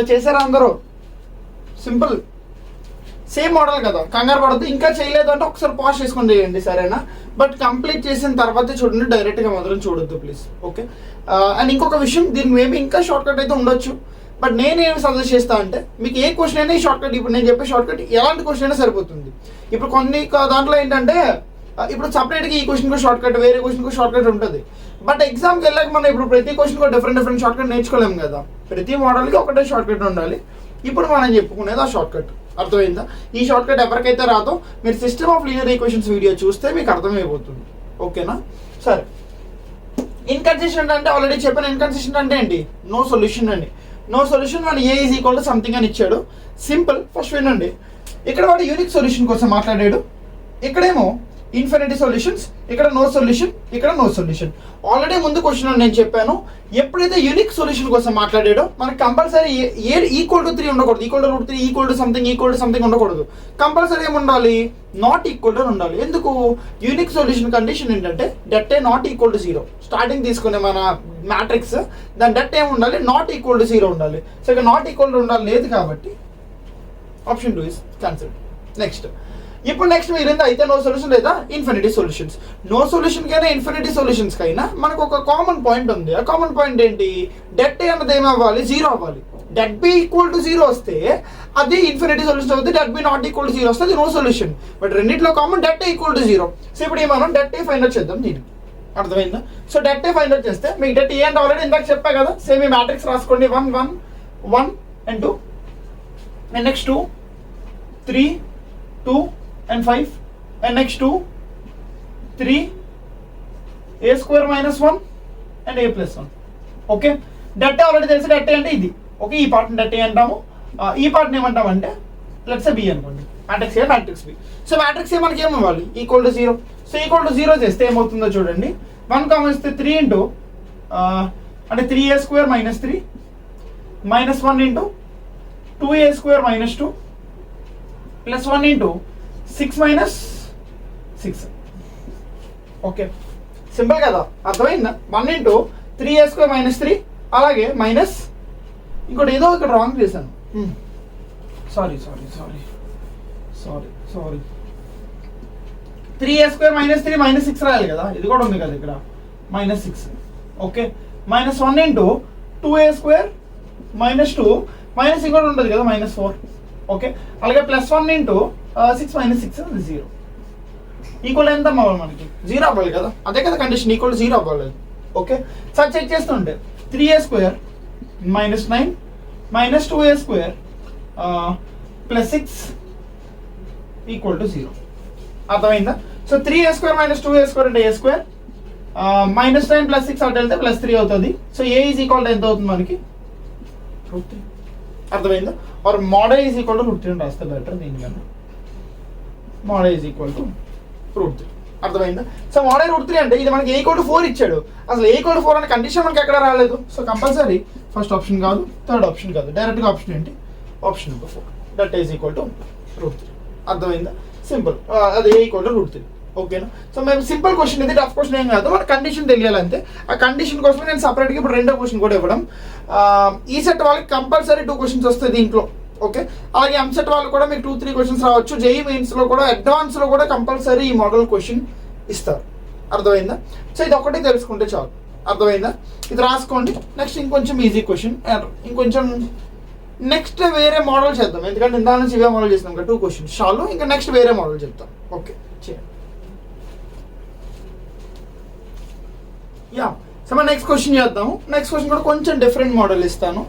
చేశారా అందరూ? సింపుల్, సేమ్ మోడల్ కదా, కంగారు పడద్దు. ఇంకా చేయలేదు అంటే ఒకసారి పాజ్ చేసుకొని చేయండి, సరేనా? బట్ కంప్లీట్ చేసిన తర్వాతే చూడండి, డైరెక్ట్గా మాత్రం చూడొద్దు ప్లీజ్. ఓకే. అండ్ ఇంకొక విషయం, దీనికి మేబీ ఇంకా షార్ట్ కట్ అయితే ఉండొచ్చు, బట్ నేనేమి సజెస్ట్ చేస్తా అంటే మీకు ఏ క్వశ్చన్ అయినా ఈ షార్ట్ కట్, ఇప్పుడు నేను చెప్పే షార్ట్ కట్ ఎలాంటి క్వశ్చన్ అయినా సరిపోతుంది. ఇప్పుడు కొన్ని దాంట్లో ఏంటంటే ఇప్పుడు సపరేట్గా ఈ క్వశ్చన్కి షార్ట్ కట్, వేరే క్వశ్చన్కి షార్ట్ కట్ ఉంటుంది. బట్ ఎగ్జామ్కి వెళ్ళాక మనం ఇప్పుడు ప్రతి క్వశ్చన్కి డిఫరెంట్ షార్ట్ కట్ నేర్చుకోలేము కదా. ప్రతి మోడల్కి ఒకటే షార్ట్ కట్ ఉండాలి. ఇప్పుడు మనం చెప్పుకునేది ఆ షార్ట్ కట్. అర్థమైందా? ఈ షార్ట్ కట్ ఎవరికైతే రాదో మీరు system of linear equations video చూస్తే మీకు అర్థమైపోతుంది. ఓకేనా? సరే, ఇన్కన్సిస్టెంట్ అంటే ఆల్రెడీ చెప్పాను. ఇన్కన్సిస్టెంట్ అంటే ఏంటి? నో సొల్యూషన్ అండి. నో సొల్యూషన్ మన ఏ ఈజ్ ఈక్వల్ టు సంథింగ్ అని ఇచ్చాడు. సింపుల్. ఫస్ట్ వినండి, ఇక్కడ వాడు యూనిక్ సొల్యూషన్ కోసం మాట్లాడాడు, ఇక్కడేమో ఇన్ఫినిటీ సొల్యూషన్స్, ఇక్కడ నో సొల్యూషన్, ఇక్కడ నో సొల్యూషన్. ఆల్రెడీ ముందు క్వశ్చన్ నేను చెప్పాను, ఎప్పుడైతే యూనిక్ సొల్యూషన్ కోసం మాట్లాడాడో మనకు కంపల్సరీ ఏ ఈక్వల్ టు 3 ఉండకూడదు, equal to √3, equal to something ఉండకూడదు. కంపల్సరీ ఏముండాలి? నాట్ ఈక్వల్ టు ఉండాలి. ఎందుకు? యూనిక్ సొల్యూషన్ కండిషన్ ఏంటంటే det A not equal to 0. Starting తీసుకునే మన మ్యాట్రిక్స్ దాని డెట్ ఏమి ఉండాలి? నాట్ ఈక్వల్ టు 0 ఉండాలి. సో ఇక్కడ నాట్ ఈక్వల్ టు ఉండాలి, లేదు కాబట్టి ఆప్షన్ 2 ఇస్ క్యాన్సిల్. నెక్స్ట్ మీరు ఏంటో అయితే నో సొల్యూషన్ లేదా ఇన్ఫినిటీ సొల్యూషన్స్. నో సొల్యూషన్ కైనా ఇన్ఫినిటీ సొల్యూషన్స్ కైనా మనకు ఒక కామన్ పాయింట్ ఉంది. ఆ కామన్ పాయింట్ ఏంటి? డెట్ ఏ అన్నది ఏమవ్వాలి? 0 అవ్వాలి. డెట్ బి ఈక్వల్ టు 0 వస్తే అది ఇన్ఫినిటీ సొల్యూషన్ అవుతుంది, det B not equal to 0 వస్తే అది నో సొల్యూషన్. బట్ రెండింటిలో common det A equal to 0. So ఇప్పుడు మనం డెట్ ఏ ఫైండ్ అవుట్ చేద్దాం దీనికి. అర్థమైందా? So det A find out చేస్తే మీకు డెట్ ఏ అంటే ఆల్రెడీ ఇందాక చెప్పా కదా, సేమ్ ఈ మ్యాట్రిక్స్ రాసుకోండి. 1 1 1 and 2 and next 2 3 2 and 5 and next 2 3 a square minus 1 and a plus 1. Okay, debt already తెలిసి డెట్ అంటే ఇది. ఓకే, ఈ పార్ట్ని డెట్ అంటాము, ఈ పార్ట్ని ఏమంటామంటే లెట్స్ బి అనుకోండి. Matrix A, matrix B. So matrix A మనకి ఏమవ్వాలి? Equal to 0. So equal to 0 చేస్తే ఏమవుతుందో చూడండి. 1 కామన్ ఇస్తే 3 ఇంటూ అంటే 3a square minus 3 minus 1 into 2a square minus 2 plus 1 into 6 minus 6. Okay, simple కదా, అర్థమైందా? 1 ఇంటూ 3a square minus 3 అలాగే మైనస్ ఇంకోటి ఏదో ఇక్కడ రాంగ్ చేశాను, సారీ 3a² -3 -6 రాయాలి కదా, ఇది కూడా ఉంది కదా ఇక్కడ -6. ఓకే, -1 ఇంటూ 2a² -2 మైనస్ ఇంకోటి ఉంటుంది కదా -4. ఓకే, అలాగే +1 ఇంటూ 6 - 6 0. ఈక్వల్ ఎంత అవ్వాలి మనకి? 0 అవ్వాలి కదా, అదే కదా కండిషన్, ఈక్వల్ 0 అవ్వాలి. ఓకే, సార్ చెక్ చేస్తుంటే 3a² -9 -2a² +6 = 0. అర్థమైందా? సో 3a² - 2a² అంటే a², -9 +6 అటు వెళ్తే +3 అవుతుంది. సో a = ఎంత అవుతుంది మనకి? √3. అర్థమైందా? ఆర్ mod a = √3 అని రాస్తే బెటర్ దీనికన్నా. mod a = √3. అర్థమైందా? సో mod a √3 అంటే ఇది మనకి a = 4 ఇచ్చాడు. అసలు a = 4 అనే కండిషన్ మనకి ఎక్కడ రాలేదు. సో కంపల్సరీ ఫస్ట్ ఆప్షన్ కాదు, థర్డ్ ఆప్షన్ కాదు, డైరెక్ట్గా ఆప్షన్ ఏంటి? Option number 4, that is equal to √3. అర్థమైందా? సింపుల్, అది a = √3. ఓకేనా? సో మేము సింపుల్ క్వశ్చన్ ఇది, టఫ్ క్వశ్చన్ ఏం కాదు, మన కండిషన్ తెలియాలంతే. ఆ కండిషన్ కోసం నేను సపరేట్గా ఇప్పుడు రెండో క్వశ్చన్ కూడా ఇవ్వడం. ఈ సెట్ వాళ్ళకి కంపల్సరీ 2 క్వశ్చన్స్ వస్తాయి దీంట్లో. ఓకే, అలాగే ఎంసెట్ వాళ్ళు కూడా మీకు 2-3 క్వశ్చన్స్ రావచ్చు. జేఈ మెయిన్స్లో కూడా అడ్వాన్స్లో కూడా కంపల్సరీ ఈ మోడల్ క్వశ్చన్ ఇస్తారు. అర్థమైందా? సో ఇది ఒకటి తెలుసుకుంటే చాలు. అర్థమైందా? ఇది రాసుకోండి. నెక్స్ట్ ఇంకొంచెం ఈజీ క్వశ్చన్, ఇంకొంచెం నెక్స్ట్ వేరే మోడల్ చేద్దాం, ఎందుకంటే ఇందా నుంచి ఇవే మోడల్ చేసినాం కదా, 2 క్వశ్చన్స్ చాలు. ఇంకా నెక్స్ట్ వేరే మోడల్ చెప్తాం. ఓకే, చేయండి. యా, సో మనం నెక్స్ట్ క్వశ్చన్ చేద్దాము. నెక్స్ట్ క్వశ్చన్ కూడా కొంచెం డిఫరెంట్ మోడల్ ఇస్తాను.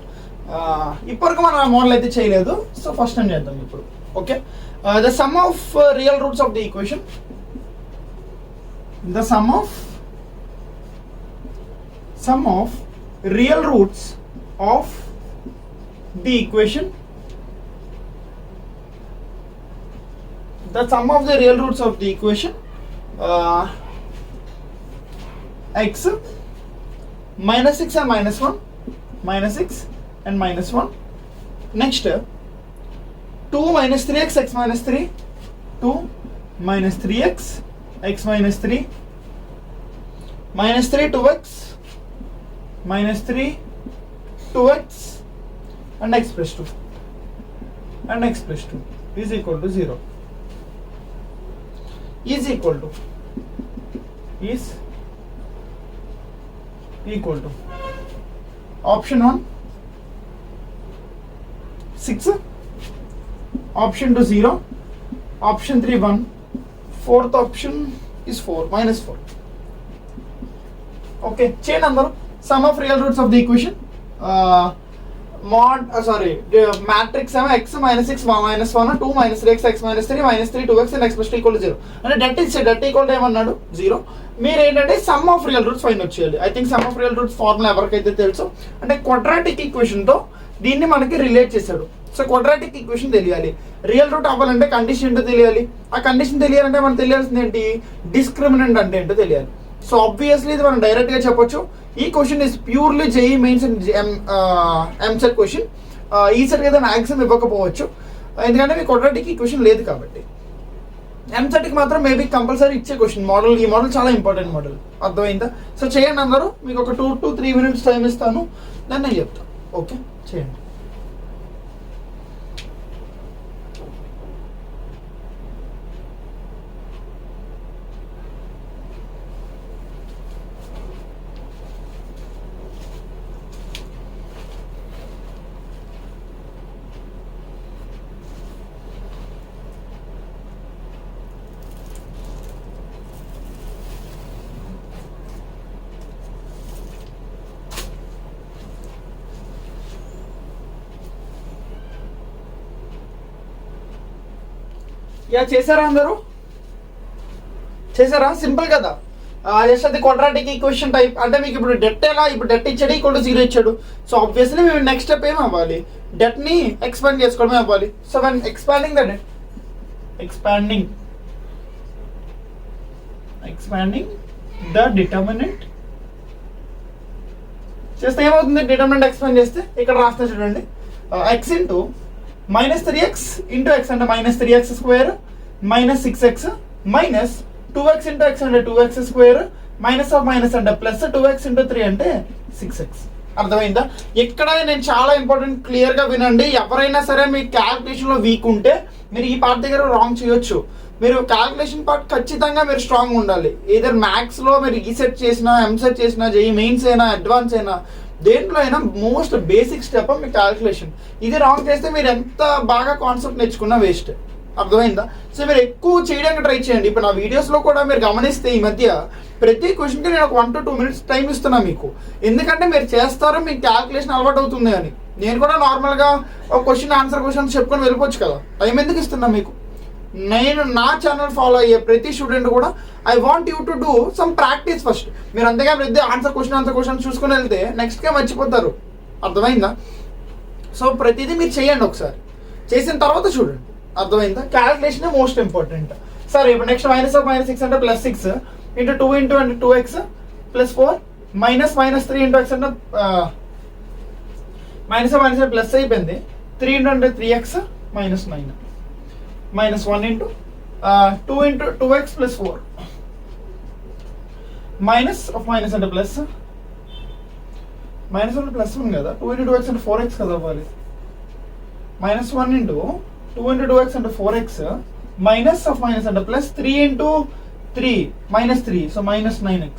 ఇప్పటికీ మనం ఆ మోడల్ అయితే చేయలేదు. సో ఫస్ట్ టైం చేద్దాం ఇప్పుడు. Okay, the sum of real roots of the equation, the sum of real roots of the equation, the sum of the real roots of the equation x -6 and -1, -6 and -1. Next 2 - 3x x -3, 2 - 3x x -3, -3 2x, -3 2x and x + 2 and x + 2 is equal to 0. Is equal to option 1 6, option 2 0, option 3 1, fourth option is 4 -4. Okay, chain number, sum of real roots of the equation, matrix x -6 -1, 2 - 3x x -3, -3 2x and x + 2 = 0. అంటే debt equal ఏమన్నాడు? 0. మీరు ఏంటంటే sum of real roots find out చేయాలి. I think sum of real roots formula ఎవరికైతే తెలుసో, అంటే quadratic ఈక్వేషన్తో దీన్ని మనకి రిలేట్ చేశాడు. సో క్వాడ్రాటిక్ ఈక్వేషన్ తెలియాలి, రియల్ రూట్ అవ్వాలంటే కండిషన్ ఏంటో తెలియాలి. ఆ కండిషన్ తెలియాలంటే మనకు తెలియాల్సింది ఏంటి? డిస్క్రిమినెంట్ అంటే ఏంటో తెలియాలి. సో ఆబ్వియస్లీ ఇది మనం డైరెక్ట్గా చెప్పొచ్చు, ఈ question is purely JEE mains and EAMCET question. ఈ సెట్ ఏదైనా మ్యాక్సిమం ఇవ్వకపోవచ్చు, ఎందుకంటే మీకు క్వాడ్రాటిక్ ఈక్వేషన్ లేదు కాబట్టి. ఎంసెట్కి మాత్రం మేబీ కంపల్సరీ ఇచ్చే క్వశ్చన్ మోడల్. ఈ మోడల్ చాలా ఇంపార్టెంట్ మోడల్. అర్థమైందా? సో చేయండి అందరూ, మీకు ఒక 2 to 3 minutes టైం ఇస్తాను, దాన్ని నేను చెప్తాను. ఓకే, చేయండి. యా, చేశారా అందరూ? చేశారా? సింపుల్ కదా, జస్ట్ అది క్వాడ్రాటిక్ ఈక్వేషన్ టైప్. అంటే మీకు ఇప్పుడు డెట్ ఎలా, ఇప్పుడు డెట్ ఇచ్చాడు = 0 ఇచ్చాడు. సో ఆబ్వియస్లీ మేము నెక్స్ట్ స్టెప్ ఏం అవ్వాలి? డెట్ని ఎక్స్పాండ్ చేసుకోవడమే అవ్వాలి. So when expanding the debt, expanding the determinant చేస్తే ఏమవుతుంది? డిటర్మినెంట్ ఎక్స్పాండ్ చేస్తే ఇక్కడ రాస్తా చూడండి, x into -3x into x అంటే -3x² -6x -2x into x అంటే 2x² మైనస్ ఆఫ్ మైనస్ అంటే ప్లస్ 2x ఇంటూ 3 అంటే 6x. అర్థమైందా? ఎక్కడ నేను చాలా ఇంపార్టెంట్ క్లియర్గా వినండి. ఎవరైనా సరే మీ క్యాల్కులేషన్లో వీక్ ఉంటే మీరు ఈ పార్ట్ దగ్గర రాంగ్ చేయొచ్చు. మీరు క్యాల్కులేషన్ పార్ట్ ఖచ్చితంగా మీరు స్ట్రాంగ్ ఉండాలి. ఏదర్ మ్యాథ్స్లో మీరు ఈసెట్ చేసినా, ఎంసెట్ చేసినా, జేఈ మెయిన్స్ అయినా, అడ్వాన్స్ అయినా, దేంట్లో అయినా మోస్ట్ బేసిక్ స్టెప్ మీ క్యాల్కులేషన్. ఇది రాంగ్ చేస్తే మీరు ఎంత బాగా కాన్సెప్ట్ నేర్చుకున్నా వేస్ట్. అర్థమైందా? సో మీరు ఎక్కువ చేయడానికి ట్రై చేయండి. ఇప్పుడు నా వీడియోస్లో కూడా మీరు గమనిస్తే ఈ మధ్య ప్రతి క్వశ్చన్కి నేను ఒక 1 to 2 minutes టైం ఇస్తున్నా మీకు. ఎందుకంటే మీరు చేస్తారు, మీకు క్యాల్కులేషన్ అలవాటు అవుతుంది అని. నేను కూడా నార్మల్గా ఒక క్వశ్చన్ చెప్పుకొని వెళ్ళిపోవచ్చు కదా. టైం ఎందుకు ఇస్తున్నా మీకు? నేను నా ఛానల్ ఫాలో అయ్యే ప్రతి స్టూడెంట్ కూడా I want you to do some practice first. మీరు అంతగా ప్రతి ఆన్సర్ క్వశ్చన్ చూసుకొని వెళ్తే నెక్స్ట్గా మర్చిపోతారు. అర్థమైందా? సో ప్రతిదీ మీరు చేయండి, ఒకసారి చేసిన తర్వాత చూడండి. అర్థమైందా? Calculation most important. సరే, ఇప్పుడు నెక్స్ట్ -6 అంటే +6 × 2 × 2x +4 -3 × x అంటే మైనస్ ప్లస్ అయిపోయింది. 3 × 3x -9 -1 × 2 × 2x +4 మైనస్ అంటే ప్లస్ -1 కదా. 2 × 2x అంటే 4x కదా అవ్వాలి. -1 × 2 × 2x అంటే 4x మైనస్ అంటే plus 3 × 3 -3 so -9x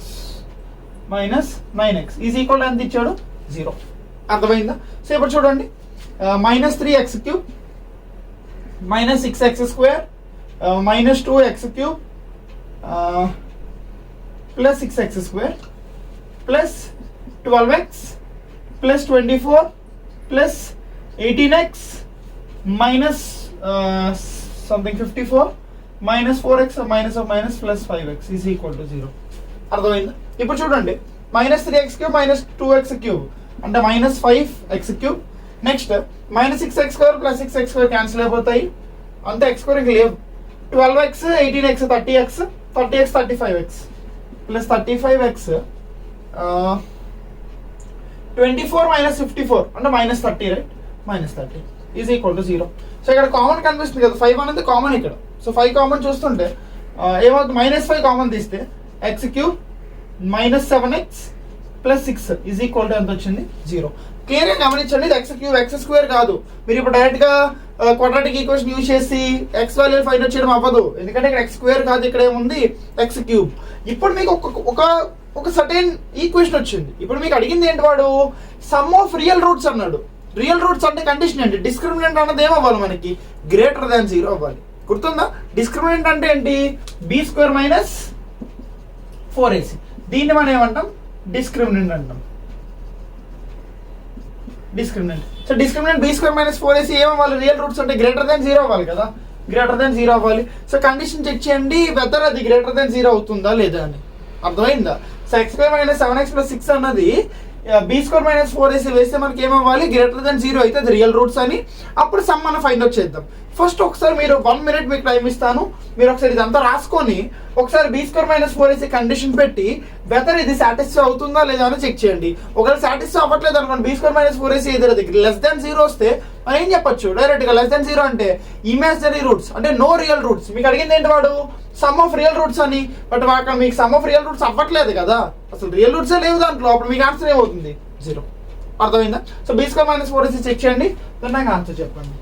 is equal ఎంత ఇచ్చాడు? 0. అర్థమైందా? సో ఇప్పుడు చూడండి, -3x³ -6x² -2x³ +6x² +12x +24 +18x -54 -4x +5x is equal to 0. అర్థమైందా? ఇప్పుడు చూడండి, -3x³ -2x³ అంటే -5x³. Next -6x² +6x² cancel అయిపోతాయి, అంతే. x² ఇంక లేవు. 12x 18x 30x 35x +35x 24 -54 అంటే -30 right. -30 is equal to 0. So ఇక్కడ కామన్ కనిపిస్తుంది కదా, 5 అనేది కామన్ ఇక్కడ. సో 5 కామన్ చూస్తుంటే ఏమవుతుంది? -5 కామన్ తీస్తే x³ -7x +6 is equal to ఎంత వచ్చింది? 0. క్లియర్గా గమనించండి, ఇది x² కాదు. మీరు ఇప్పుడు డైరెక్ట్గా క్వాడ్రాటిక్ ఈక్వేషన్ యూజ్ చేసి x వాల్యూ ఫైండ్ అవుట్ చేయడం అవ్వదు. ఎందుకంటే ఇక్కడ x² కాదు, ఇక్కడ ఏముంది? x³. ఇప్పుడు మీకు ఒక సర్టెన్ ఈక్వేషన్ వచ్చింది. ఇప్పుడు మీకు అడిగింది ఏంటి? వాడు సమ్ ఆఫ్ రియల్ రూట్స్ అన్నాడు. రియల్ రూట్స్ అంటే కండిషన్ ఏంటి? డిస్క్రిమినెంట్ అన్నది ఏమవ్వాలి మనకి? >0 అవ్వాలి. గుర్తుందా? డిస్క్రిమినెంట్ అంటే ఏంటి? b² - 4ac. దీన్ని మనం ఏమంటాం? డిస్క్రిమినెంట్ అంటాం. సో డిస్క్రిమినెంట్ b² - 4ac ఏమవ్వాలి? రియల్ రూట్స్ అంటే >0 అవ్వాలి కదా. >0 అవ్వాలి. సో కండిషన్ చెక్ చేయండి వెదర్ అది >0 అవుతుందా లేదా అని. అర్థమైందా? సో x² - 7x + 6 అన్నది b² - 4ac వేస్తే మనకి ఏమవ్వాలి? >0 అయితే అది రియల్ రూట్స్ అని. అప్పుడు సమ్ మనం ఫైండ్ అవుట్ చేద్దాం. ఫస్ట్ ఒకసారి మీరు 1 minute మీకు టైం ఇస్తాను. మీరు ఒకసారి ఇదంతా రాసుకొని ఒకసారి b² - 4ac కండిషన్ పెట్టి వెదర్ ఇది సాటిస్ఫై అవుతుందా లేదా అని చెక్ చేయండి. ఒకవేళ సాటిస్ఫై అవ్వట్లేదు అనుకోండి, b² - 4ac ఎదురు >0 వస్తే మనం ఏం చెప్పొచ్చు? డైరెక్ట్గా >0 అంటే ఇమాజినరీ రూట్స్ అంటే నో రియల్ రూట్స్. మీకు అడిగింది ఏంటి? వాడు సమ్ ఆఫ్ రియల్ రూట్స్ అని. బట్ అక్కడ మీకు సమ్ ఆఫ్ రియల్ రూట్స్ అవ్వట్లేదు కదా, అసలు రియల్ రూట్సే లేవు దాంట్లో. అప్పుడు మీకు ఆన్సర్ ఏమవుతుంది? 0. అర్థమైందా? సో b² - 4ac చెక్ చేయండి, దాన్ని నాకు ఆన్సర్ చెప్పండి.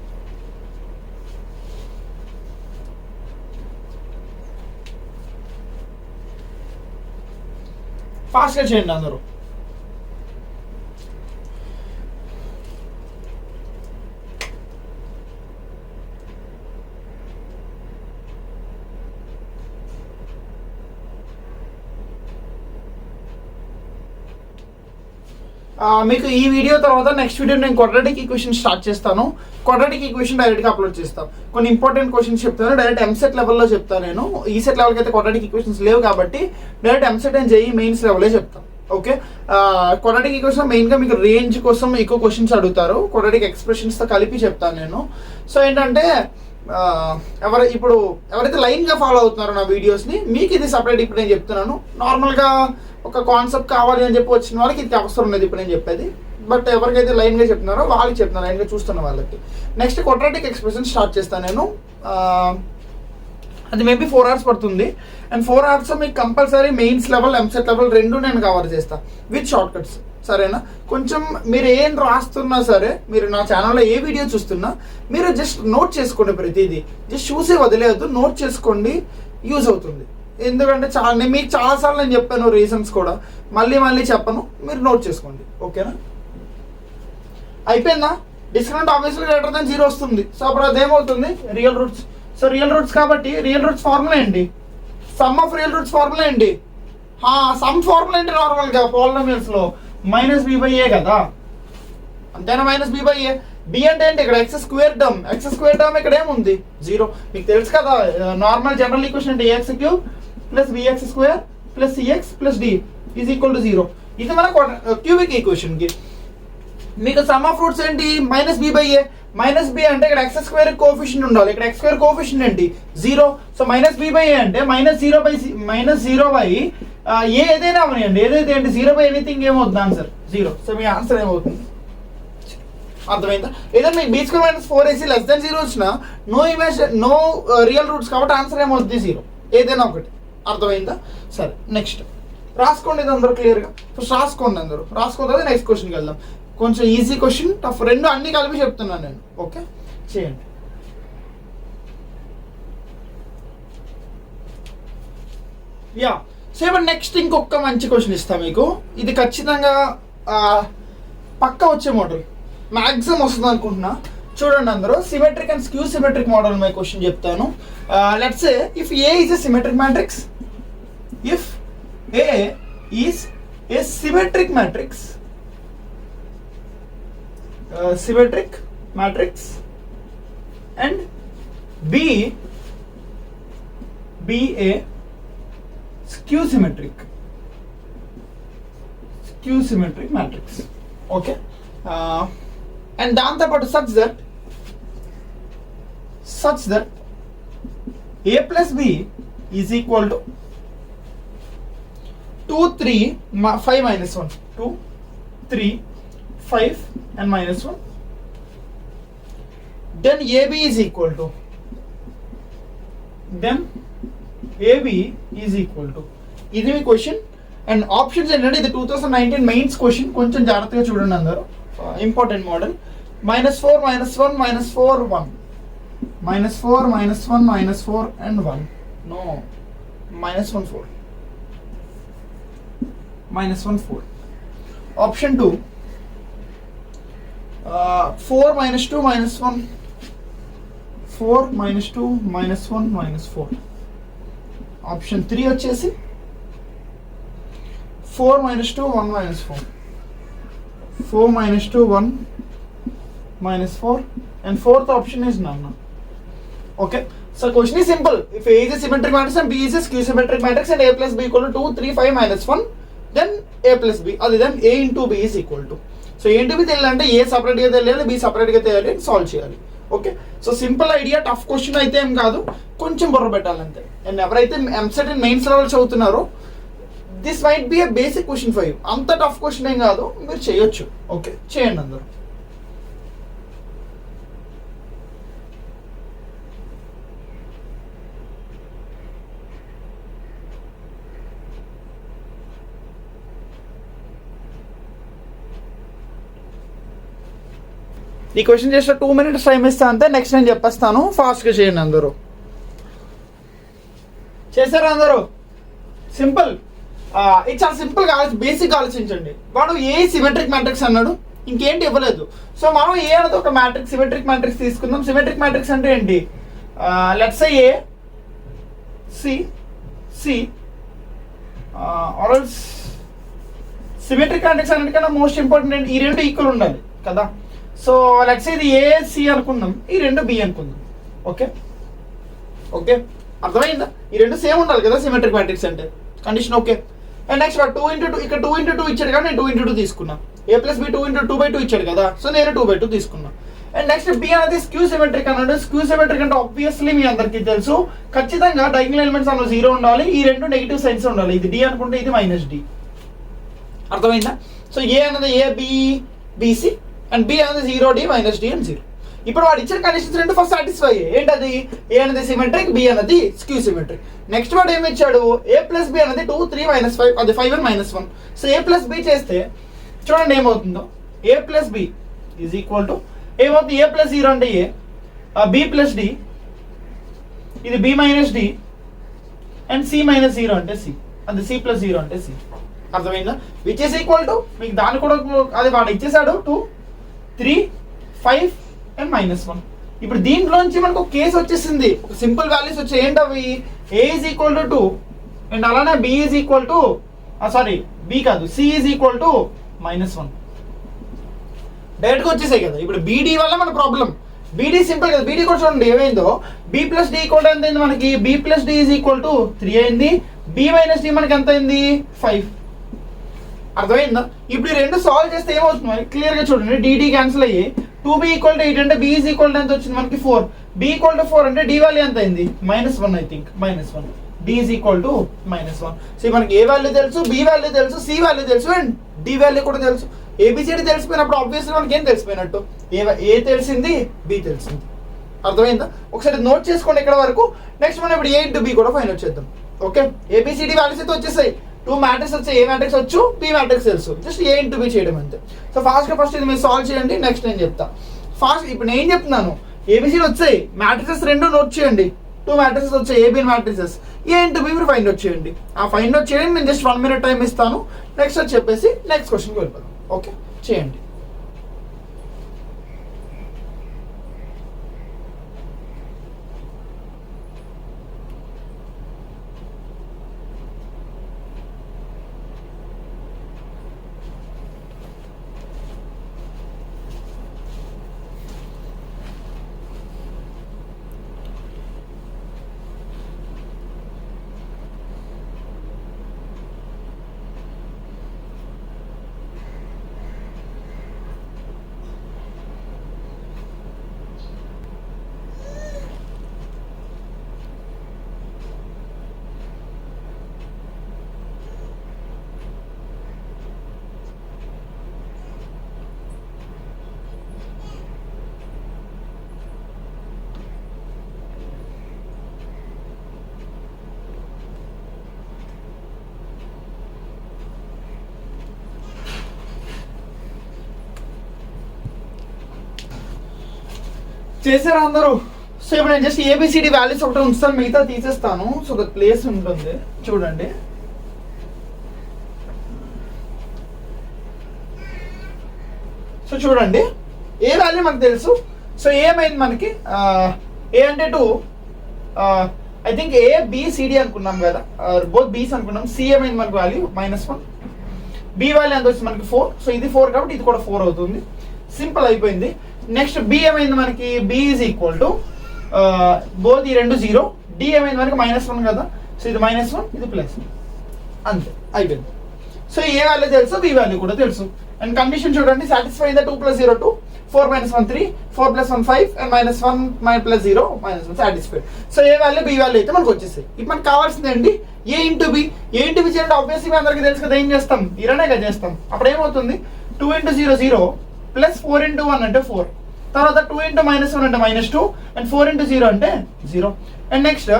ఫాస్ట్గా చేయండి అందరూ. మీకు ఈ వీడియో తర్వాత నెక్స్ట్ వీడియో నేను క్వాడ్రాటిక్ ఈక్వేషన్ స్టార్ట్ చేస్తాను. క్వాడ్రాటిక్ ఈక్వేషన్ డైరెక్ట్గా అప్లోడ్ చేస్తాను. కొన్ని ఇంపార్టెంట్ క్వశ్చన్స్ చెప్తాను, డైరెక్ట్ ఎంసెట్ లెవెల్లో చెప్తాను నేను. ఈసెట్ లెవెల్కి అయితే క్వాడ్రాటిక్ ఈక్వేషన్స్ లేవు కాబట్టి direct EAMCET and JEE mains లెవెలే చెప్తాను. ఓకే, క్వాడ్రాటిక్ ఈక్వేషన్ మెయిన్గా మీకు రేంజ్ కోసం ఎక్కువ క్వశ్చన్స్ అడుగుతారు. క్వాడ్రాటిక్ ఎక్స్ప్రెషన్స్తో కలిపి చెప్తాను నేను. సో ఏంటంటే ఎవరైతే లైన్గా ఫాలో అవుతున్నారో నా వీడియోస్ని, మీకు ఇది సపరేట్. ఇప్పుడు నేను చెప్తున్నాను నార్మల్గా ఒక కాన్సెప్ట్ కావాలి అని చెప్పి వచ్చిన వాళ్ళకి ఇది అవసరం ఉన్నది ఇప్పుడు నేను చెప్పేది. బట్ ఎవరికైతే లైన్గా చెప్తున్నారో వాళ్ళకి చెప్తున్నాను, లైన్గా చూస్తున్న వాళ్ళకి. నెక్స్ట్ క్వాడ్రాటిక్ ఎక్స్ప్రెషన్ స్టార్ట్ చేస్తాను నేను. అది మేబీ 4 hours పడుతుంది. అండ్ 4 hours మీకు compulsory mains level, EAMCET level రెండు నేను కవర్ చేస్తాను విత్ షార్ట్ కట్స్. సరేనా? కొంచెం మీరు ఏం రాస్తున్నా సరే, మీరు నా ఛానల్లో ఏ వీడియో చూస్తున్నా మీరు జస్ట్ నోట్ చేసుకోండి, ప్రతిదీ జస్ట్ చూసే వదిలేయద్దు, నోట్ చేసుకోండి, యూజ్ అవుతుంది. ఎందుకంటే మీకు చాలాసార్లు నేను చెప్పాను రీజన్స్ కూడా, మళ్ళీ చెప్పను, మీరు నోట్ చేసుకోండి. ఓకేనా? అయిపోయిందా? డిస్క్రిమినెంట్ ఆబ్వియస్లీ గ్రేటర్ దాన్ 0 వస్తుంది. సో అప్పుడు అదేమవుతుంది? Real roots. So real roots కాబట్టి రియల్ రూట్స్ ఫార్ములా ఏంటి? Sum of real roots formula ఏంటి? సమ్ ఫార్ములా ఏంటి? నార్మల్గా పాలినామియల్స్లో -b/a కదా, అంతేనా? -b/a. b అంటే ఏంటి? ఇక్కడ x స్క్వేర్ టర్మ్ ఇక్కడ ఏముంది? 0. మీకు తెలుసు కదా, నార్మల్ జనరల్ ఈక్వేషన్ అంటే ax³ + bx² + cx + d = 0. ఇది మన క్యూబిక్ ఈక్వేషన్కి. మీకు సమ్ ఆఫ్ రూట్స్ ఏంటి? -b/a. -b అంటే ఇక్కడ x² కోఎఫిషియంట్ ఉండాలి, ఇక్కడ x² కోఎఫిషియంట్ ఏంటి? 0. సో -b/a అంటే -0/a ఏదైనా అవనియండి, ఏదైతే ఏంటి 0/anything ఏమవుతుంది? ఆన్సర్ 0. సో మీ ఆన్సర్ ఏమవుతుంది? అర్థమైందా? ఏదైనా మీకు b² - 4ac < 0 వచ్చినా నో రియల్ రూట్స్ కాబట్టి ఆన్సర్ ఏమవుతుంది? 0. ఏదైనా ఒకటి. అర్థమైందా? సరే, నెక్స్ట్ రాసుకోండి, ఇది అందరూ క్లియర్గా. ఫస్ట్ రాసుకోండి, అందరూ రాసుకోవాలి. నెక్స్ట్ క్వశ్చన్కి వెళ్దాం. కొంచెం ఈజీ క్వశ్చన్, టఫ్, రెండు అన్ని కలిపి చెప్తున్నాను నేను. ఓకే, చేయండి. యా, సో ఇప్పుడు నెక్స్ట్ ఇంకొక మంచి క్వశ్చన్ ఇస్తాను మీకు. ఇది ఖచ్చితంగా పక్క వచ్చే మోడల్, మ్యాక్సిమం వస్తుంది అనుకుంటున్నా. చూడండి అందరూ, symmetric and skew symmetric model my question చెప్తాను. Let's say if A is a symmetric matrix, if A is a symmetric matrix, and B a skew symmetric matrix. Okay, and దాంతో పాటు such that a plus b is equal to 2, 3, 5 minus 1, 2, 3, 5 and minus 1. Then AB is equal to ఇది మీ question. And options ఏంటంటే ఇది 2019 mains question, కొంచెం జాగ్రత్తగా చూడండి అందరూ. Important model. -4 -1 -4 1 -4 -1 -4 and 1. No, -1 4 -1 4. Option 2 4 -2 -1 4 -2 -1 -4. Option 3 వచ్చేసి 4 -2 1 -4 4 -2 1 -4 and fourth option is none. Okay, so question is simple. If A is a symmetric matrix and B is a skew symmetric matrix and A plus B equal to 2, 3, 5 minus 1, then A plus B, other than A into B is equal to. So A into B తెలియాలంటే A separate గా తెలియాలి, B separate గా తెలియాలి, solve చేయాలి. Okay, so simple idea, tough question అయితే ఏం కాదు, కొంచెం బుర్ర పెట్టాలంతే. అండ్ ఎవరైతే ఎంసెట్ అండ్ మెయిన్స్ లెవెల్ చదువుతున్నారో this might be a basic question for you. అంత టఫ్ క్వశ్చన్ ఏం కాదు, మీరు చేయొచ్చు. ఓకే, చేయండి అందరూ. ఈ క్వశ్చన్ చేస్తే 2 minutes టైం ఇస్తా అంతే, నెక్స్ట్ నేను చెప్పేస్తాను. ఫాస్ట్గా చేయండి అందరూ. చేశారా అందరూ? సింపుల్. ఇది చాలా సింపుల్గా బేసిక్ ఆలోచించండి. వాడు ఏ సిమెట్రిక్ మ్యాట్రిక్స్ అన్నాడు, ఇంకేంటి ఇవ్వలేదు. సో మనం ఏ అనేది ఒక మ్యాట్రిక్స్, సిమెట్రిక్ మ్యాట్రిక్స్ తీసుకుందాం. సిమెట్రిక్ మ్యాట్రిక్స్ అంటే ఏంటి? Let's say A C or symmetric matrix అన్నిటికన్నా మోస్ట్ ఇంపార్టెంట్ ఈ రెండు ఈక్వల్ ఉండాలి కదా. సో లెట్స్ సే ఇది ఏసి అనుకుందాం, ఈ రెండు బి అనుకుందాం. ఓకే ఓకే, అర్థమైందా? ఈ రెండు సేమ్ ఉండాలి కదా సిమెట్రిక్ మ్యాట్రిక్స్ అంటే, condition. Okay, and next 2 into 2, ఇక్కడ 2 into 2 ఇచ్చాడు కదా, నేను 2 into 2 తీసుకున్నా. A plus B 2 into 2/2 ఇచ్చాడు కదా, సో నేను 2/2 తీసుకున్నా. అండ్ నెక్స్ట్ బి అనేది స్క్యూ సిమెట్రిక్ అన్నాడు. స్క్యూ సిమెట్రిక్ అంటే ఆబ్వియస్లీ మీ అందరికీ తెలుసు, ఖచ్చితంగా డయాగనల్ ఎలిమెంట్స్ అందులో 0 ఉండాలి, ఈ రెండు నెగిటివ్ సైన్స్ ఉండాలి. ఇది డి అనుకుంటే ఇది -d. అర్థమైందా? సో ఏ అనేది ABBC అండ్ బి అనేది 0D -d and 0. ఇప్పుడు వాడు ఇచ్చిన కండిషన్స్ రెండు ఫస్ట్ సాటిస్ఫై అయ్యాయి. ఏంటది? ఏ అనేది సిమెట్రిక్, బి అనేది స్క్యూ సిమెట్రిక్. నెక్స్ట్ వాడు ఏమి ఇచ్చాడు? A plus B అనేది 2, 3, -5, అది 5 and -1. So A plus B చేస్తే చూడండి ఏమవుతుందో. A plus B is equal to ఏమవుతుంది, ఏ ప్లస్ జీరో అంటే ఏ, బి ప్లస్ డి, ఇది B minus D, and C minus zero అంటే సి, అది సి ప్లస్ జీరో అంటే సి. అర్థమైందా? విచ్ ఈస్ ఈక్వల్ టు మీకు దాన్ని కూడా అది వాడు ఇచ్చేసాడు 2, 3, 5 అండ్ -1. ఇప్పుడు దీంట్లోంచి మనకు ఒక కేసు వచ్చేసింది, ఒక సింపుల్ వాల్యూస్ వచ్చాయి. ఏంటి అవి? A is equal to 2 and అలానే B is equal to sorry B కాదు సి ఈజ్ ఈక్వల్ టు -1. డైరెక్ట్గా వచ్చేసాయి కదా. ఇప్పుడు బీడీ వల్ల మన ప్రాబ్లం. బీడీ సింపుల్ కదా. బీడీ కూడా చూడండి ఏమైందో, బి ప్లస్ డి ఈక్వల్ ఎంత అయింది మనకి, B plus D is equal to 3 అయింది, బి మైనస్ డి మనకి ఎంత అయింది 5. అర్థమైందా? ఇప్పుడు ఈ రెండు సాల్వ్ చేస్తే ఏమవుతుంది మరి క్లియర్ గా చూడండి. డిడి క్యాన్సిల్ అయ్యి 2b ఈక్వల్ టు 8 అంటే b ఈజ్ ఈక్వల్ టు ఎంత వచ్చింది మనకి 4, b ఈక్వల్ టు 4 అంటే d వాల్యూ ఎంత అయింది -1 I think -1, d is equal to -1. So మనకి ఏ వాల్యూ తెలుసు, b వాల్యూ తెలుసు, c వాల్యూ తెలుసు అండ్ d వాల్యూ కూడా తెలుసు. ఏబిసిడి తెలిసిపోయినప్పుడు ఆబ్వియస్లీ మనకి ఏం తెలిసిపోయినట్టు, ఏ తెలిసింది, b తెలిసింది. అర్థమైందా? ఒకసారి నోట్ చేసుకోండి ఇక్కడ వరకు. నెక్స్ట్ మనం ఇప్పుడు a ఇంటూ b కూడా ఫైండ్ అవుట్ చేద్దాం. ఓకే, ఏబిసిడి వాల్యూస్ అయితే వచ్చేసాయి. 2 మ్యాట్రిక్స్ వచ్చాయి, ఏ మ్యాట్రిక్స్ వచ్చు, బి మ్యాట్రిక్స్ తెలుసు, జస్ట్ ఏ ఇంటూ బి చేయడం అంతే. సో ఫస్ట్ ఇది మీరు సాల్వ్ చేయండి, నెక్స్ట్ నేను చెప్తా ఫాస్ట్. ఇప్పుడు నేను చెప్తున్నాను, ఏబిసిడి వచ్చాయి, మ్యాట్రిక్సెస్ రెండు నోట్ చేయండి. 2 మ్యాట్రిక్సెస్ వచ్చాయి, ఏబి మ్యాట్రిక్సెస్, ఏ ఇంటూ బి మీరు ఫైండ్ అవుట్ చేయండి. ఆ ఫైండ్ అవుట్ చేయండి, నేను జస్ట్ 1 minute టైం ఇస్తాను. నెక్స్ట్ వచ్చి చెప్పేసి నెక్స్ట్ క్వశ్చన్కి వెళ్ళిపోదాం. ఓకే, చేయండి. చేశారా అందరూ? సో ఇప్పుడు నేను జస్ట్ ఏబిసిడి వాల్యూస్ ఒకటి ఉంచుతాను, మిగతా తీసేస్తాను. సో ద ప్లేస్ ఉంటుంది చూడండి. సో చూడండి, ఏ వాల్యూ మనకు తెలుసు. సో ఏమైంది మనకి, ఏ అంటే 2, ఐ థింక్ ఏ బిసిడి అనుకున్నాం కదా, బోత్ బీస్ అనుకున్నాం. సి ఏమైంది మనకు వాల్యూ -1, బి వాల్యూ ఎంత వచ్చింది మనకి 4. సో ఇది 4 కాబట్టి ఇది కూడా 4 అవుతుంది. సింపుల్ అయిపోయింది. నెక్స్ట్ బి ఏమైంది మనకి, B is equal to both ఈ రెండు 0, డి ఏమైంది మనకి -1 కదా. సో ఇది -1, ఇది +1, అంతే అయిపోయింది. సో ఏ వాల్యూ తెలుసు, బి వాల్యూ కూడా తెలుసు. అండ్ కండిషన్ చూడండి, సాటిస్ఫై ద 2 + 0 2, 4 - 1 3, 4 + 1 5 అండ్ -1 + 0 -1 satisfied. So A value, B value అయితే మనకు వచ్చేసాయి. ఇప్పుడు మనకు కావాల్సింది ఏంటి, A into B. A into B చేయండి, ఆబ్వియస్లీ మీ అందరికీ తెలుసు కదా, ఏం చేస్తాం, ఇరనేగా చేస్తాం. అప్పుడు ఏమవుతుంది, 2 × 0 0 + 4 × 1 అంటే 4, తర్వాత 2 × -1 అంటే -2 అండ్ 4 × 0 అంటే 0. అండ్ నెక్స్ట్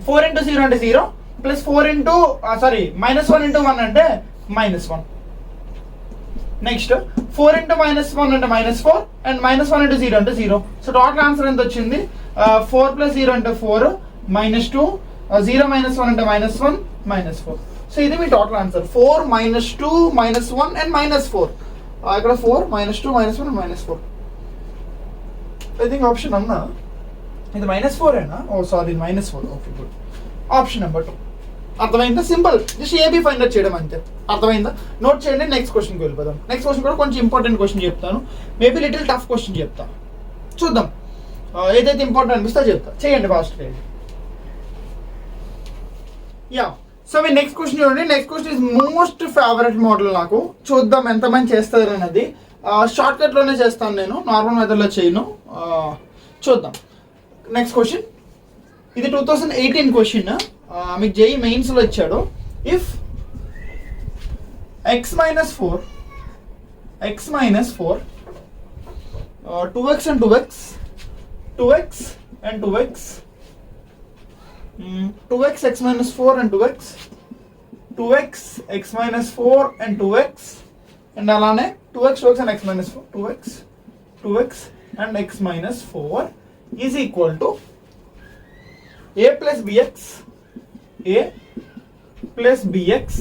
4 × 0 అంటే 0 ప్లస్ 4 × -1 × 1 అంటే -1. నెక్స్ట్ 4 × -1 అంటే -4 అండ్ -1 × 0 అంటే 0. సో టోటల్ ఆన్సర్ ఎంత వచ్చింది, 4 + 0 అంటే 4, -2, 0 - 1 అంటే -1, -4. సో ఇది మీ టోటల్ ఆన్సర్, 4 -2 -1 అండ్ -4. ఇక్కడ 4 -2 -1 అండ్ -4. ఐ థింక్ ఆప్షన్ అన్నా ఇది -4 ఏనా, oh sorry -4. Okay good, option number 2. అర్థమైందా? Simple, just AB find out చేయడం అంతే. అర్థమైందా? నోట్ చేయండి, నెక్స్ట్ క్వశ్చన్కి వెళ్ళిపోదాం. నెక్స్ట్ క్వశ్చన్ కూడా కొంచెం ఇంపార్టెంట్ క్వశ్చన్ చెప్తాను, మేబీ లిటిల్ టఫ్ క్వశ్చన్ చెప్తా, చూద్దాం. ఏదైతే ఇంపార్టెంట్ అనిపిస్తే చెప్తా, చేయండి ఫాస్ట్. యా, సో మీ నెక్స్ట్ క్వశ్చన్ చూడండి. Next question is most favourite model నాకు. చూద్దాం ఎంతమంది చేస్తారు అన్నది. షార్ట్ కట్లోనే చేస్తాను నేను, నార్మల్ మెథడ్లో చేయను. చూద్దాం. నెక్స్ట్ క్వశ్చన్, ఇది 2018 క్వశ్చన్, మీకు జేఈ మెయిన్స్లో ఇచ్చాడు. If x - 4 2x and 2x 2x and 2x 2x x - 4 and 2x 2x x - 4 and 2x and అలానే 2x and x minus 4, 2x and x minus 4 is equal to a plus bx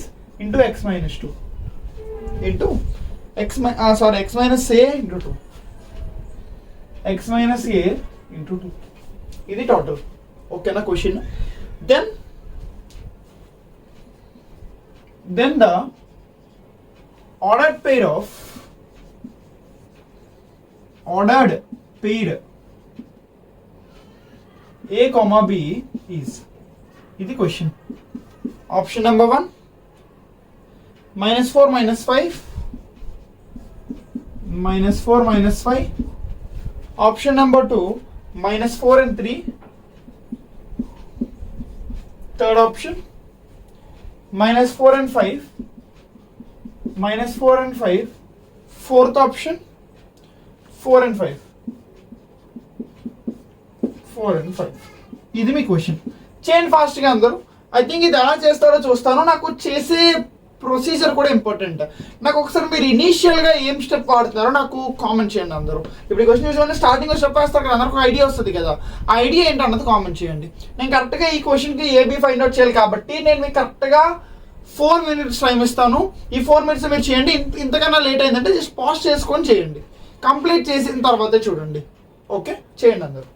into x minus 2 into x minus a into 2, x minus a into 2. ఇది total. ఓకేనా question. Then the ordered pair a comma b is, ఇది question. Option number 1 -4 -5, -4 -5. Option number 2 -4 and 3. Third option -4 and 5, -4 and 5. Fourth option 4 and 5, 4 and 5. ఇది మీ question. చేయండి ఫాస్ట్గా అందరూ. I think ఇది ఎలా చేస్తారో చూస్తాను. నాకు చేసే ప్రొసీజర్ కూడా ఇంపార్టెంట్. నాకు ఒకసారి మీరు ఇనీషియల్గా ఏం స్టెప్ వాడుతున్నారో నాకు కామెంట్ చేయండి అందరూ. ఇప్పుడు క్వశ్చన్ చూసుకుంటే స్టార్టింగ్లో స్టెప్ వేస్తారు కదా, అందరికి ఒక ఐడియా వస్తుంది కదా, ఆ ఐడియా ఏంటి అన్నది కామెంట్ చేయండి. నేను కరెక్ట్గా ఈ క్వశ్చన్కి ఏబీ ఫైండ్ అవుట్ చేయాలి కాబట్టి నేను మీకు కరెక్ట్గా 4 minutes టైం ఇస్తాను. ఈ 4 minutes మీరు చేయండి. ఇంతకన్నా లేట్ అయిందంటే జస్ట్ పాజ్ చేసుకొని చేయండి. కంప్లీట్ చేసిన తర్వాతే చూడండి. ఓకే, చేయండి అందరూ.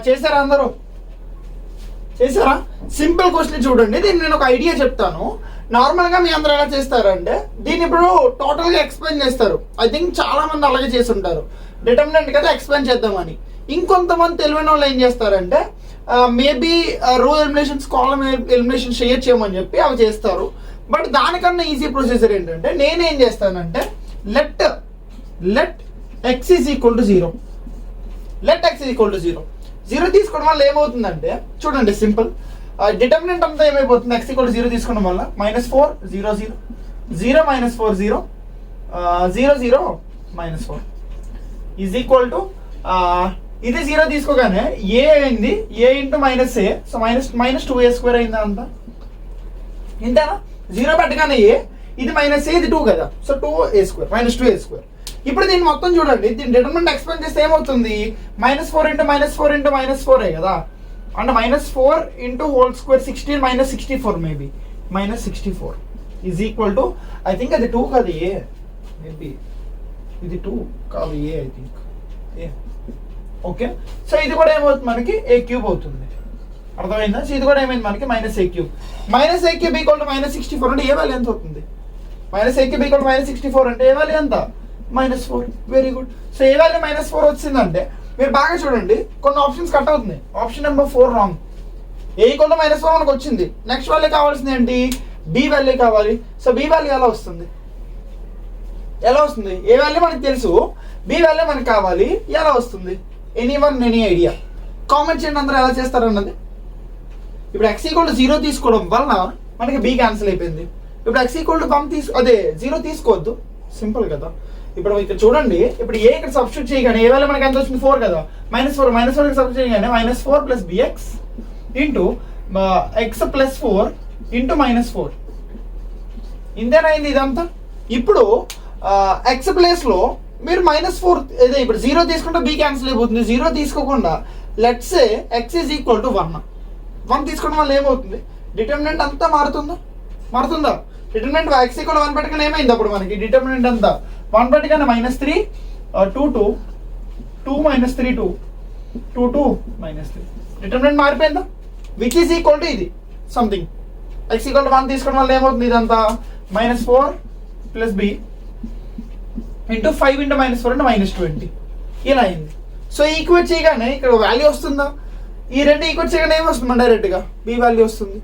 చేశారా అందరూ? చేశారా? సింపుల్ క్వశ్చన్ చూడండి. దీన్ని నేను ఒక ఐడియా చెప్తాను. నార్మల్గా మీ అందరూ ఎలా చేస్తారంటే దీన్ని ఇప్పుడు టోటల్గా ఎక్స్ప్లెయిన్ చేస్తారు. ఐ థింక్ చాలా మంది అలాగే చేసి ఉంటారు. డిటర్మినెంట్ కదా ఎక్స్ప్లెయిన్ చేద్దామని. ఇంకొంతమంది తెలివైన వాళ్ళు ఏం చేస్తారంటే మేబీ రో ఎలిమినేషన్స్, కాలమ్ ఎలిమినేషన్స్ చేయొచ్చేమని చెప్పి అవి చేస్తారు. బట్ దానికన్నా ఈజీ ప్రొసీజర్ ఏంటంటే నేనేం చేస్తానంటే let x is equal to 0. Let x is equal to 0. 0 తీసుకోవడం వల్ల ఏమవుతుందంటే చూడండి సింపుల్. డిటర్మినెంట్ అంతా ఏమైపోతుంది, x ఈక్వల్ టు 0 తీసుకోవడం వల్ల -4 0 0 0 -4 0 0 0 -4 ఈజ్ ఈక్వల్ టు ఇది 0 తీసుకోగానే ఏ అయింది, a into -a, so -2a² అయిందా అంతా. ఇంతేనా? 0 పెట్టగానే a, ఇది -a, ఇది 2 కదా, సో 2a², -2a². ఇప్పుడు దీన్ని మొత్తం చూడండి. దీని డిటర్మినెంట్ ఎక్స్ప్లెయిన్ చేస్తే ఏమవుతుంది, -4 ఇంటూ -4 ఇంటూ -4 కదా, అంటే -4 into whole square 16 -64 maybe -64 is equal to, I think అది 2 కాదు ఏ, మేబీ ఇది 2 కాదు A, I think A. Okay, so ఇది కూడా ఏమవుతుంది మనకి a³ అవుతుంది. అర్థమైందా? సో ఇది కూడా ఏమైంది మనకి -a³ ఈక్వల్ టు -64 అంటే ఏ వాల్యూ ఎంత అవుతుంది, -a³ ఈక్వల్ టు -64 అంటే ఏ వాల్యూ ఎంత, -4. Very good. So A value -4 వచ్చిందంటే మీరు బాగా చూడండి, కొన్ని ఆప్షన్స్ కట్ అవుతుంది. Option number 4 wrong. A equal to -4 మనకు వచ్చింది. నెక్స్ట్ వాల్యూ కావాల్సింది ఏంటి, బి వాల్యూ కావాలి. సో బి వాల్యూ ఎలా వస్తుంది, ఏ వాల్యూ మనకు తెలుసు, బి వాల్యూ మనకు కావాలి, ఎలా వస్తుంది? Any idea? కామెంట్ చేయండి అందరూ ఎలా చేస్తారన్నది. ఇప్పుడు x ఈక్వల్ టు 0 తీసుకోవడం వలన మనకి బి క్యాన్సిల్ అయిపోయింది. ఇప్పుడు x ఈక్వల్ టు 0 తీసుకోవద్దు, సింపుల్ కదా. ఇప్పుడు ఇక్కడ చూడండి, ఇప్పుడు ఏ ఇక్కడ సబ్స్టిట్యూట్ చేయగానే ఏ వాల్యూ మనకి ఎంత వచ్చింది, 4 కదా, -4 సబ్స్టిట్యూట్ చేయగానే -4 + bx ఇంటూ x + 4 ఇంటూ -4 ఇంతేనైంది ఇదంతా. ఇప్పుడు x ప్లేస్లో మీరు -4 ఇదే, ఇప్పుడు 0 తీసుకుంటే b క్యాన్సిల్ అయిపోతుంది. 0 తీసుకోకుండా let's say x is equal to 1 తీసుకోవడం వల్ల ఏమవుతుంది, డిటర్మినెంట్ అంతా మారుతుందా? డిటర్మినెంట్ x ఈక్వల్ 1 పెట్టగానే ఏమైంది, అప్పుడు మనకి డిటర్మినెంట్ అంతా 1 పెట్టగానే -3 2 2 2 -3 2 2 2 -3 డిటర్మినెంట్ మారిపోయిందా, విచ్ ఈజ్ ఈక్వల్ టు ఇది సంథింగ్. x ఈక్వల్ టు 1 తీసుకోవడం వల్ల ఏమవుతుంది, ఇదంతా -4 + b ఇంటూ 5 ఇంటూ -4 అంటే -20 ఇలా అయింది. సో ఈక్వేట్ చేయగానే ఇక్కడ వాల్యూ వస్తుందా, ఈ రెండు ఈక్వేట్ చేయగానే ఏమొస్తుంది, డైరెక్ట్గా బి వాల్యూ వస్తుంది.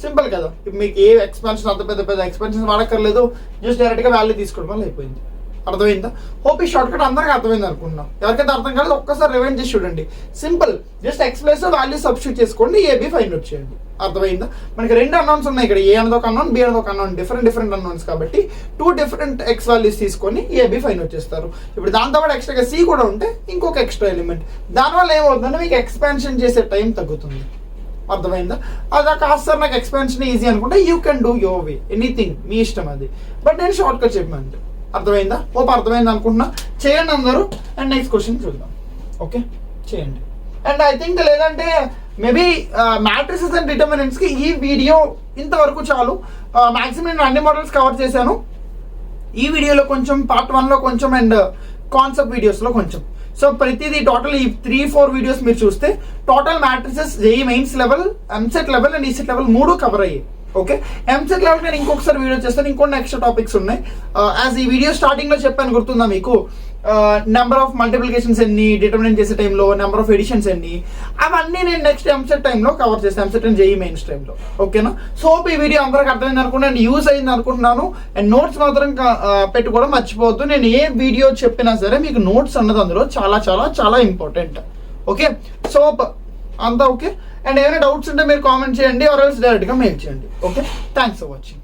సింపుల్ కదా. ఇప్పుడు మీకు ఏ ఎక్స్పెన్షన్, అంత పెద్ద ఎక్స్పెన్షన్ వాడక్కర్లేదు, జస్ట్ డైరెక్ట్గా వాల్యూ తీసుకోవడం వల్ల అయిపోయింది. అర్థమైందా? హోప్ ఈ షార్ట్ కట్ అందరికీ అర్థమైంది అనుకుంటున్నాం. ఎవరికైతే అర్థం కాలేదు ఒక్కసారి రివైండ్ చేసి చూడండి. Simple, just X place value substitute చేసుకోండి, ఏబి ఫైండ్ అవుట్ చేయండి. అర్థమైందా? మనకి 2 అన్నౌన్స్ ఉన్నాయి ఇక్కడ, ఏ అనేది ఒక అన్నౌన్, బి అనేది ఒక అన్నౌన్, డిఫరెంట్ అన్నౌన్స్ కాబట్టి 2 డిఫరెంట్ ఎక్స్ వాల్యూస్ తీసుకొని ఏబి ఫైండ్ అవుట్ చేస్తారు. ఇప్పుడు దాంతో పాటు ఎక్స్ట్రాగా సి కూడా ఉంటే ఇంకొక ఎక్స్ట్రా ఎలిమెంట్. దానివల్ల ఏమవుతుందంటే మీకు ఎక్స్పాన్షన్ చేసే టైం తగ్గుతుంది. అర్థమైందా? అదా కాస్త సార్ నాకు ఎక్స్పాన్షన్ ఈజీ అనుకుంటే you can do your way, anything మీ ఇష్టం అది. బట్ నేను షార్ట్ కట్ చెప్పాను. అర్థమైందా? హోప్ అర్థమైంది అనుకుంటున్నా. చేయండి అందరూ. అండ్ నెక్స్ట్ క్వశ్చన్ చూద్దాం. ఓకే, చేయండి. అండ్ ఐ థింక్ లేదంటే మేబీ మ్యాట్రిసెస్ అండ్ డిటర్మినెంట్స్ కి ఈ వీడియో ఇంతవరకు చాలు. మ్యాక్సిమం నేను అన్ని మోడల్స్ కవర్ చేశాను. ఈ వీడియోలో కొంచెం పార్ట్ 1లో కొంచెం అండ్ కాన్సెప్ట్ వీడియోస్లో కొంచెం. సో ప్రతిదీ టోటల్ ఈ 3-4 వీడియోస్ మీరు చూస్తే total matrices JEE mains level, EAMCET level and ECET level 3 cover అయ్యాయి. ఓకే, ఎంసెట్ లెవెల్ నేను ఇంకొకసారి వీడియో చేస్తాను, ఇంకొన్ని ఎక్స్ట్రా టాపిక్స్ ఉన్నాయి. యాజ్ ఈ వీడియో స్టార్టింగ్లో చెప్పాను, గుర్తుందా మీకు? నెంబర్ ఆఫ్ మల్టిప్లికేషన్స్ ఎన్ని, డిటర్మినేట్ చేసే టైంలో నెంబర్ ఆఫ్ ఎడిషన్స్ ఎన్ని, అవన్నీ నేను నెక్స్ట్ ఎంసెట్ టైంలో కవర్ చేస్తాను, ఎంసెట్ అండ్ జేఈ మెయిన్స్ టైంలో. ఓకేనా? సో ఈ వీడియో అందరికి అర్థమైంది అనుకుంటున్నాను, యూజ్ అయింది అనుకుంటున్నాను. అండ్ నోట్స్ మాత్రం పెట్టుకోవడం మర్చిపోవద్దు. నేను ఏ వీడియో చెప్పినా సరే మీకు నోట్స్ అన్నది అందులో చాలా చాలా చాలా ఇంపార్టెంట్. ఓకే, సో అంతా ఓకే. అండ్ ఏమైనా డౌట్స్ ఉంటే మీరు కామెంట్ చేయండి, ఆర్ ఎల్స్ డైరెక్ట్గా మెయిల్ చేయండి. Okay, thanks for watching.